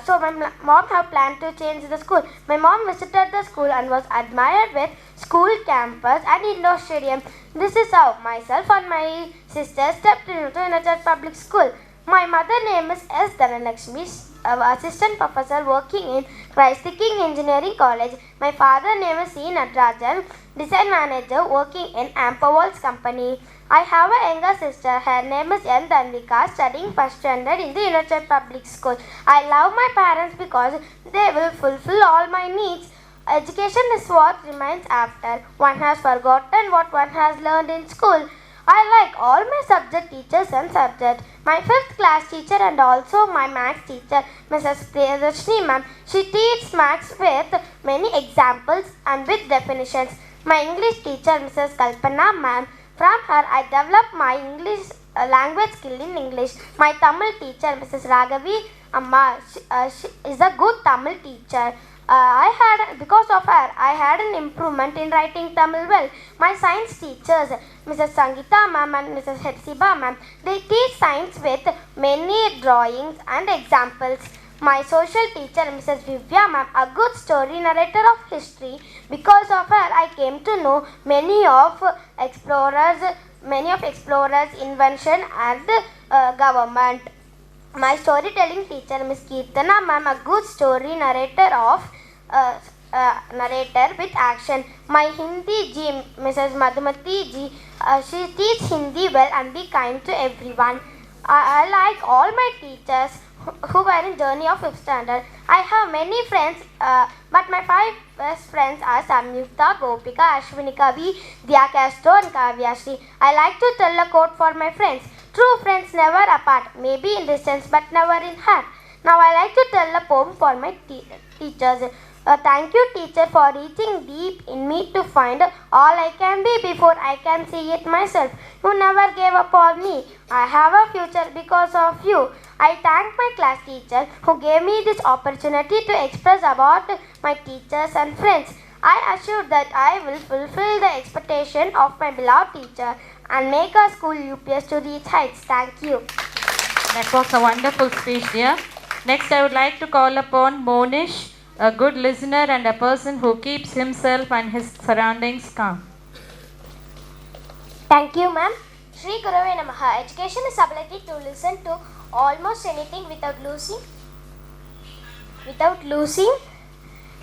So my mom have planned to change the school. My mom visited the school and was admired with school campus and indoor stadium. This is how myself and my sister stepped into Untitled Public School. My mother name is S. Dhanalakshmi, assistant professor working in Christ the King Engineering College. My father name is C. Natarajan, design manager working in Ampawal's company. I have a younger sister. Her name is N. Dandika, studying first standard in the Untitled Public School. I love my parents because they will fulfill all my needs. Education is what remains after one has forgotten what one has learned in school. I like all my subject teachers and subjects. My 5th class teacher and also my maths teacher, Mrs. Priyadashni ma'am. She teaches maths with many examples and with definitions. My English teacher, Mrs. Kalpana ma'am. From her, I developed my English language skill in English. My Tamil teacher, Mrs. Ragavi Amma, she is a good Tamil teacher. Because of her, I had an improvement in writing Tamil well. My science teachers, Mrs. Sangita ma'am and Mrs. Hetsiba ma'am, they teach science with many drawings and examples. My social teacher, Mrs. Vivya ma'am, a good story narrator of history. Because of her, I came to know many of explorers' invention and government. My storytelling teacher, Miss Kirtana ma'am, a good story narrator with action. My Hindi G, Mrs. Madhumati G, she teaches Hindi well and be kind to everyone. I like all my teachers who were in journey of 5th standard. I have many friends, but my 5 best friends are Samyukta, Gopika, Ashwinika V, Dia Castro and Kavya Shri. I like to tell a quote for my friends. True friends never apart, maybe in distance but never in heart. Now I like to tell a poem for my teachers. Thank you, teacher, for reaching deep in me to find all I can be before I can see it myself. You never gave up on me. I have a future because of you. I thank my class teacher who gave me this opportunity to express about my teachers and friends. I assure that I will fulfill the expectation of my beloved teacher and make our school UPS to reach heights. Thank you. That was a wonderful speech, dear. Next, I would like to call upon Monish, a good listener and a person who keeps himself and his surroundings calm. Thank you, ma'am. Shri Gurave Namaha. Education is ability to listen to almost anything without losing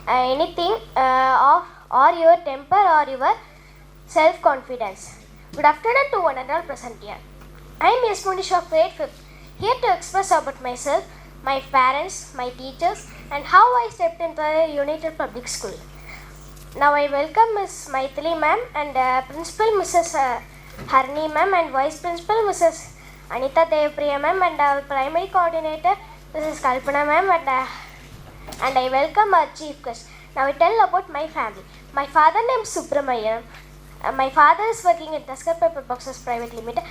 anything or your temper or your self-confidence. Good afternoon to one and all present here. I am Miss Monish of grade 5th, here to express about myself, my parents, my teachers, and how I stepped into the Untitled Public School. Now I welcome Miss Maithili ma'am and Principal Mrs. Harini ma'am and Vice Principal Mrs. Anita Devapriya ma'am and our Primary Coordinator Mrs. Kalpana ma'am and I welcome our Chief Guest. Now I tell about my family. My father name is Subramaniam. My father is working at Tusker Paper Boxes Private Limited.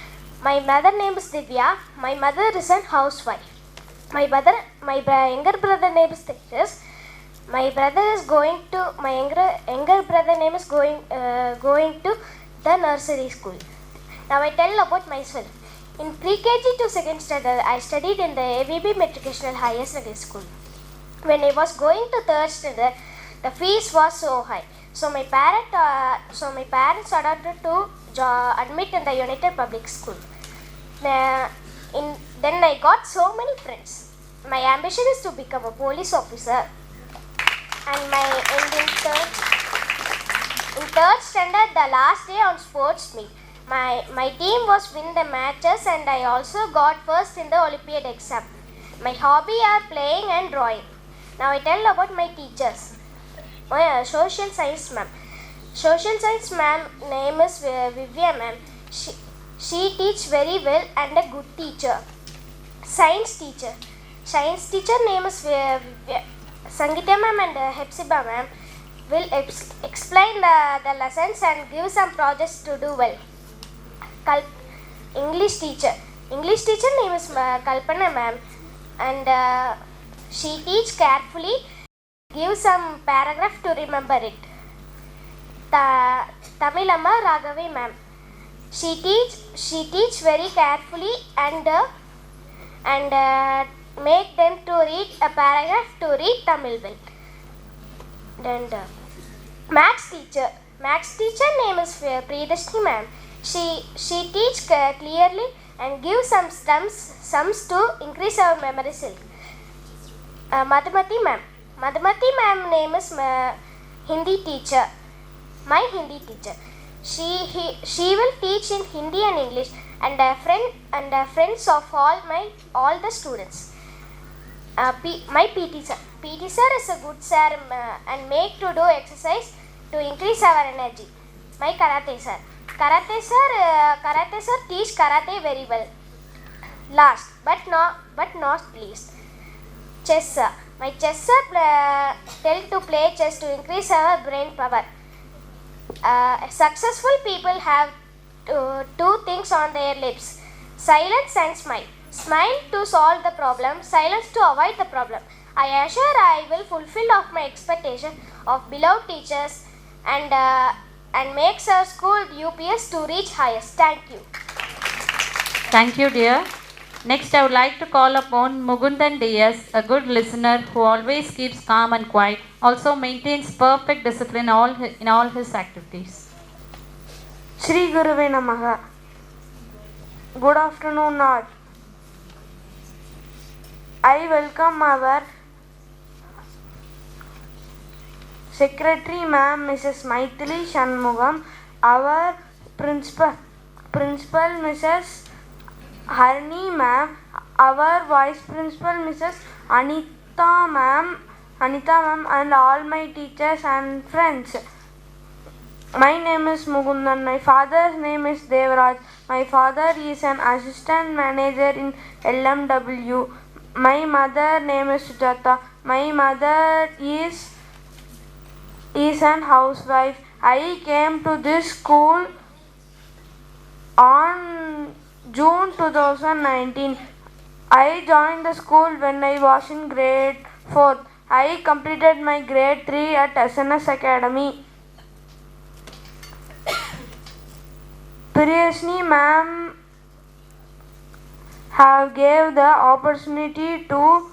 My mother name is Divya. My mother is a housewife. My younger brother name is Tejas. My younger brother name is going to the nursery school. Now I tell about myself. In pre-KG to second standard, I studied in the AVB Matriculational Higher Secondary School. When I was going to third standard, the fees was so high. So my parents adopted to admit in the United Public School. Then I got so many friends. My ambition is to become a police officer. And in third standard, the last day on sports meet, my team was win the matches, and I also got first in the Olympiad exam. My hobby are playing and drawing. Now I tell about my teachers. My social science ma'am. Social science ma'am name is Vivya ma'am. She teach very well and a good teacher. Science teacher name is Sangita ma'am and Hepzibah ma'am will explain the lessons and give some projects to do well. English teacher name is Kalpana ma'am, and she teach carefully, give some paragraph to remember it. Tamil Amma Raghavi ma'am, she teach very carefully and make them to read a paragraph to read Tamil well. Then maths teacher name is Priyadashni ma'am. She teach clearly and give some sums to increase our memory skill. Madhumati ma'am name is Hindi teacher. My Hindi teacher. She will teach in Hindi and English and friends of all the students. My PT sir. PT sir is a good sir and make to do exercise to increase our energy. My karate sir. Karate sir teach karate very well. Last but not least, chess sir. My chess sir tell to play chess to increase our brain power. Successful people have two things on their lips: silence and smile. Smile to solve the problem, silence to avoid the problem. I assure I will fulfill of my expectation of beloved teachers and makes our school UPS to reach highest. Thank you. Thank you, dear. Next, I would like to call upon Mugundan DS, a good listener who always keeps calm and quiet, also maintains perfect discipline in all his activities. Shri Guruve Namaha. Good afternoon all. I welcome our Secretary Ma'am Mrs. Maithili Shanmugam, our Principal Mrs. Harini Ma'am, our Vice Principal Mrs. Anita Ma'am, and all my teachers and friends. My name is Mugundan. My father's name is Devraj. My father is an assistant manager in LMW. My mother name is Sujata. My mother is an housewife. I came to this school on June 2019. I joined the school when I was in grade 4. I completed my grade 3 at SNS Academy. Previously, ma'am have gave the opportunity to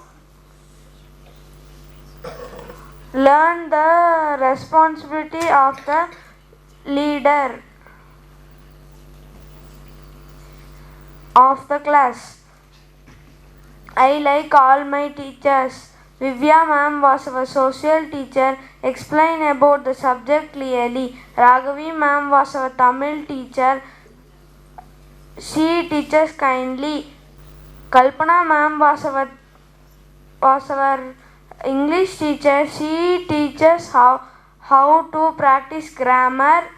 learn the responsibility of the leader of the class. I like all my teachers. Vivya ma'am was our social teacher, explained about the subject clearly. Raghavi ma'am was our Tamil teacher. She teaches kindly. Kalpana ma'am was our English teacher. She teaches how to practice grammar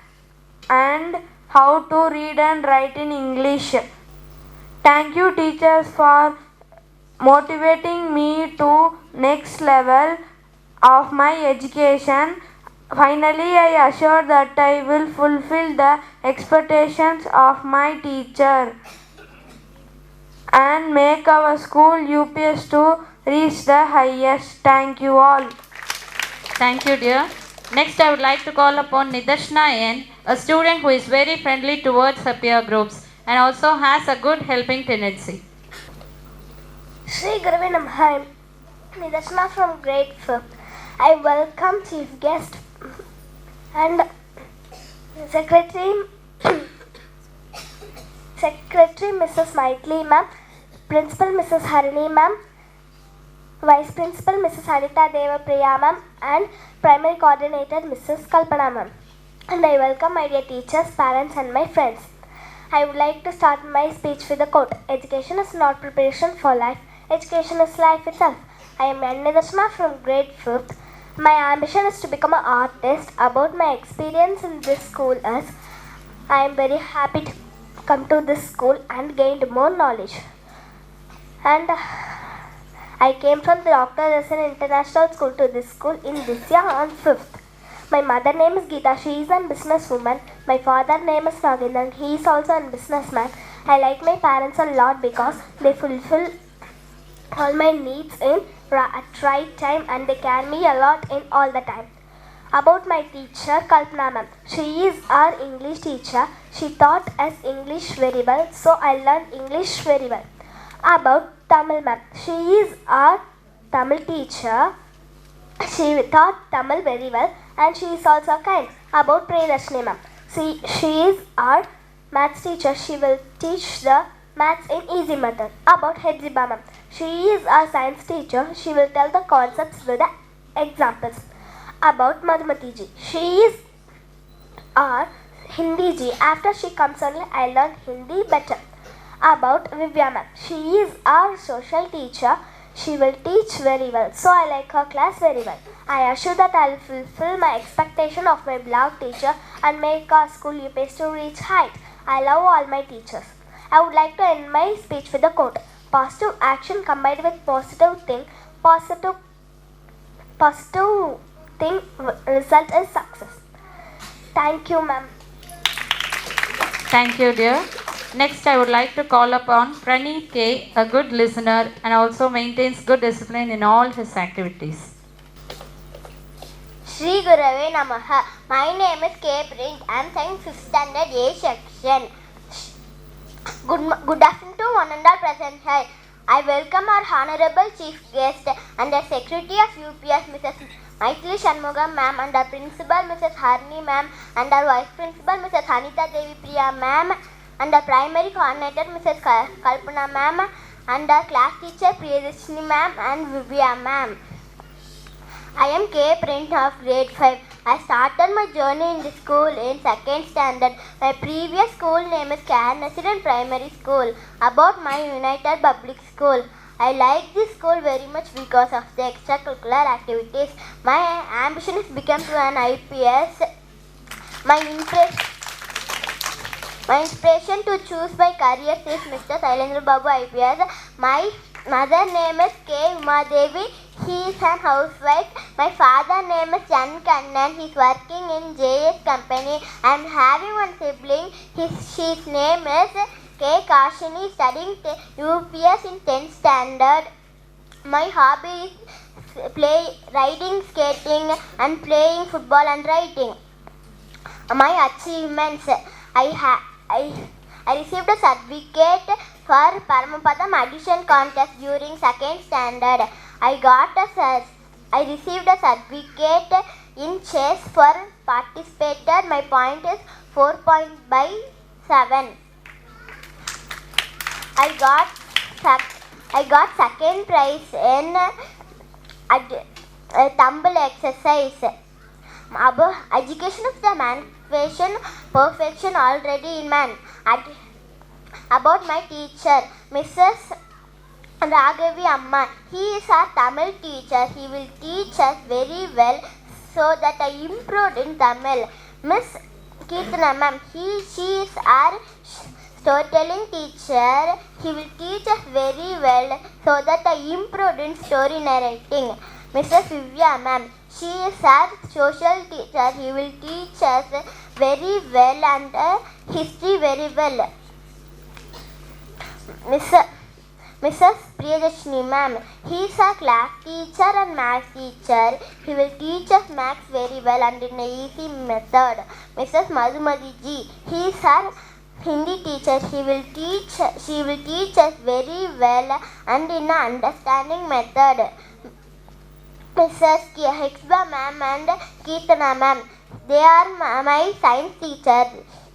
and how to read and write in English. Thank you teachers for motivating me to next level of my education. Finally, I assure that I will fulfill the expectations of my teacher and make our school UPS to reach the highest. Thank you all. Thank you, dear. Next, I would like to call upon Nidarshana N, a student who is very friendly towards her peer groups and also has a good helping tendency. Shri Gurave Namaha. Nidarshana from grade 5th. I welcome chief guest and secretary Mrs. Maitli ma'am, principal Mrs. Harini ma'am, vice principal Mrs. Anita Deva Priya ma'am, and primary coordinator Mrs. Kalpana ma'am. And I welcome my dear teachers, parents and my friends. I would like to start my speech with a quote. Education is not preparation for life. Education is life itself. I am Nidarshana from grade 5th. My ambition is to become an artist. About my experience in this school is I am very happy to come to this school and gained more knowledge. And I came from the Dr. Rasan International School to this school in this year on 5th. My mother name is Geeta. She is a businesswoman. My father name is Nagendran. He is also a businessman. I like my parents a lot because they fulfill all my needs at right time and they care me a lot in all the time. About my teacher Kalpana ma'am. She is our English teacher. She taught us English very well, so I learned English very well. About Tamil ma'am. She is our Tamil teacher. She taught Tamil very well and she is also kind. About Priyadarshini ma'am. She is our maths teacher. She will teach the maths in easy method. About Hepzibah ma'am. She is our science teacher. She will tell the concepts with the examples. About Madhumati ji. She is our Hindi ji. After she comes only, I learn Hindi better. About Vivya ma'am. She is our social teacher. She will teach very well. So I like her class very well. I assure that I will fulfill my expectation of my beloved teacher and make our school UPS to reach height. I love all my teachers. I would like to end my speech with a quote. Positive action combined with positive thing result is success. Thank you, ma'am. Thank you, dear. Next, I would like to call upon Praneeth K, a good listener and also maintains good discipline in all his activities. Shri Gurave Namaha. My name is K. Prince. I am studying 5th standard A section. Good afternoon to one and all present here. I welcome our Honorable Chief Guest and the Secretary of UPS, Mrs. Maitli Shanmugam Ma'am, and our Principal, Mrs. Harini Ma'am, and our Vice Principal, Mrs. Anita Devi Priya Ma'am, and our Primary Coordinator, Mrs. Kalpana Ma'am, and our Class Teacher, Priyadarshini Ma'am, and Vivya Ma'am. I am K. Print of grade 5. I started my journey in the school in 2nd standard. My previous school name is Cairn Resident Primary School. About my United Public School. I like this school very much because of the extracurricular activities. My ambition is to become an IPS. My inspiration to choose my career is Mr. Sailendra Babu IPS. My mother name is K. Umadevi. He is an housewife. My father name is Chan Kannan. He is working in JS company. I am having one sibling. His name is K. Kashini, studying UPS in 10th standard. My hobby is riding, skating and playing football and writing. My achievements. I received a certificate for Paramapadam addition contest during 2nd standard. I received a certificate in chess for participated. My point is 4.7. I got second prize in tumble exercise. Education is the manifestation perfection already in man. About my teacher, Mrs. Raghavi Amma. He is our Tamil teacher. He will teach us very well so that I improved in Tamil. Miss Kirtana ma'am. She is our storytelling teacher. He will teach us very well so that I improved in story narrating. Mrs. Vivya ma'am, she is our social teacher. He will teach us very well and history very well. Mrs. Priyadashni ma'am, he is our class teacher and maths teacher. He will teach us maths very well and in an easy method. Mrs. Madhumati ji, he is our Hindi teacher. She will teach us very well and in an understanding method. Mrs. Hexba ma'am and Keertana ma'am, they are my science teacher.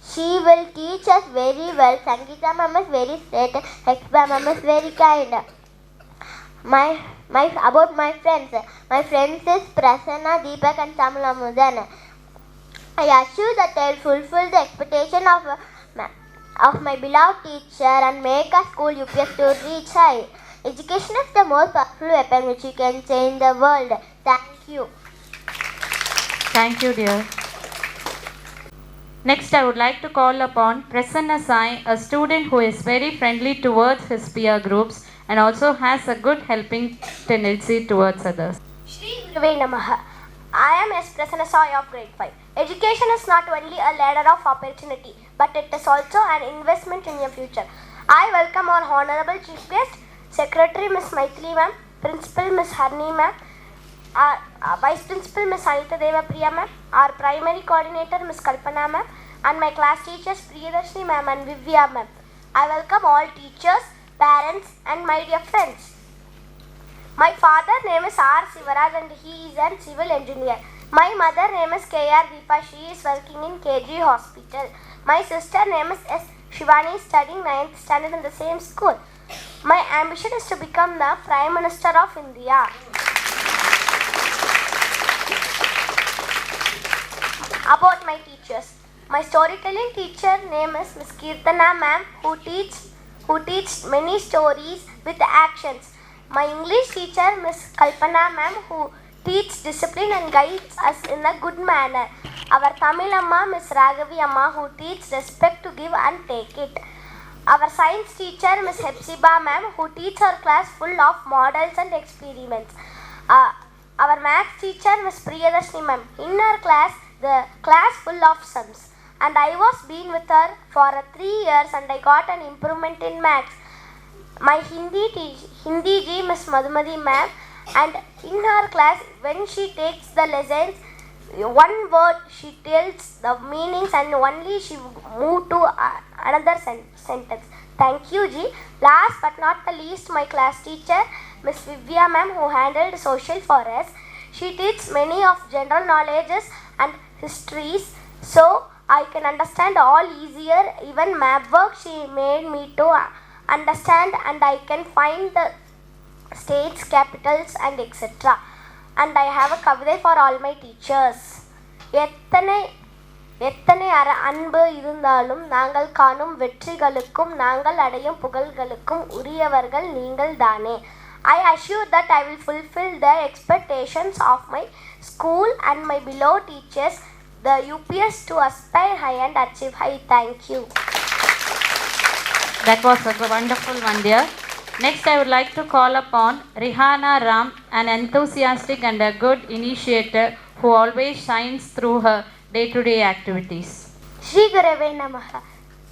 She will teach us very well. Sangeeta ma'am is very straight. Hexba ma'am is very kind. About my friends. My friends is Prasanna, Deepak and Tamulamudan. I assure that I will fulfill the expectation of my beloved teacher and make our school UPS to reach high. Education is the most powerful weapon which you can change the world. Thank you. Thank you, dear. Next, I would like to call upon Prasanna Sai, a student who is very friendly towards his peer groups and also has a good helping tendency towards others. Shri Gurave Namaha. I am S. Prasanna Sai of grade 5. Education is not only a ladder of opportunity, but it is also an investment in your future. I welcome our Honorable Chief Guest, Secretary Ms. Maithili ma'am, Principal Ms. Harini ma'am, Vice Principal Ms. Anita Deva Priya ma'am, our Primary Coordinator Ms. Kalpana ma'am, and my class teachers Priyadashni ma'am and Vivya ma'am. I welcome all teachers, parents and my dear friends. My father name is R. Sivaraj and he is a civil engineer. My mother name is K.R. Deepa. She is working in KG Hospital. My sister name is S. Shivani, studying 9th standard in the same school. My ambition is to become the Prime Minister of India. About my teachers. My storytelling teacher name is Ms. Keertana ma'am who teach many stories with actions. My English teacher Ms. Kalpana ma'am who teach discipline and guides us in a good manner. Our Tamil Amma Ms. Raghavi Amma who teach respect to give and take it. Our science teacher Ms. Hepzibah ma'am who teach our class full of models and experiments. Our maths teacher Ms. Priyadashni ma'am, in her class, the class full of sums. And I was been with her for 3 years and I got an improvement in maths. My Hindi ji Ms. Madhumati ma'am, and in her class when she takes the lessons, one word she tells the meanings and only she move to another sentence. Thank you ji. Last but not the least, my class teacher Ms. Vivya ma'am who handled social for us. She teaches many of general knowledges and histories so I can understand all easier. Even map work she made me to understand and I can find the states, capitals and etc. And I have a kavide for all my teachers. எத்தனை அன்பு இருந்தாலும் நாங்கள் காணும் வெற்றிகளுக்கும் நாங்கள் அடையும் புகழ்களுக்கும் உரியவர்கள் நீங்கள் தானே. I assure that I will fulfill the expectations of my school and my beloved teachers, the UPS, to aspire high and achieve high. Thank you. That was a wonderful one, dear. Next, I would like to call upon Rihana Ram, an enthusiastic and a good initiator who always shines through her day-to-day activities. Shri Gurave Namaha.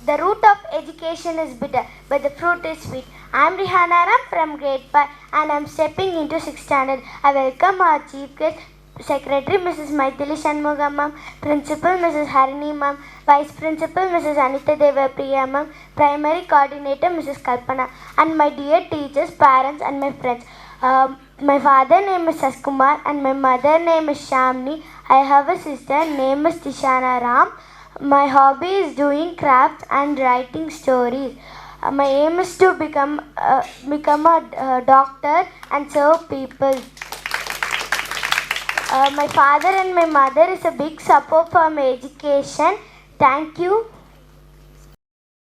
The root of education is bitter, but the fruit is sweet. I am Rihana Ram from grade 5 and I am stepping into 6th standard. I welcome our chief guest, Secretary Mrs. Maithili Shanmugam ma'am, Principal Mrs. Harini ma'am, Vice Principal Mrs. Anita Deva Priya ma'am, Primary Coordinator Mrs. Kalpana, and my dear teachers, parents and my friends. My father name is Saskumar and my mother name is Shamni. I have a sister name is Tishana Ram. My hobby is doing crafts and writing stories. My aim is to become a doctor and serve people. My father and my mother is a big support for my education. Thank you.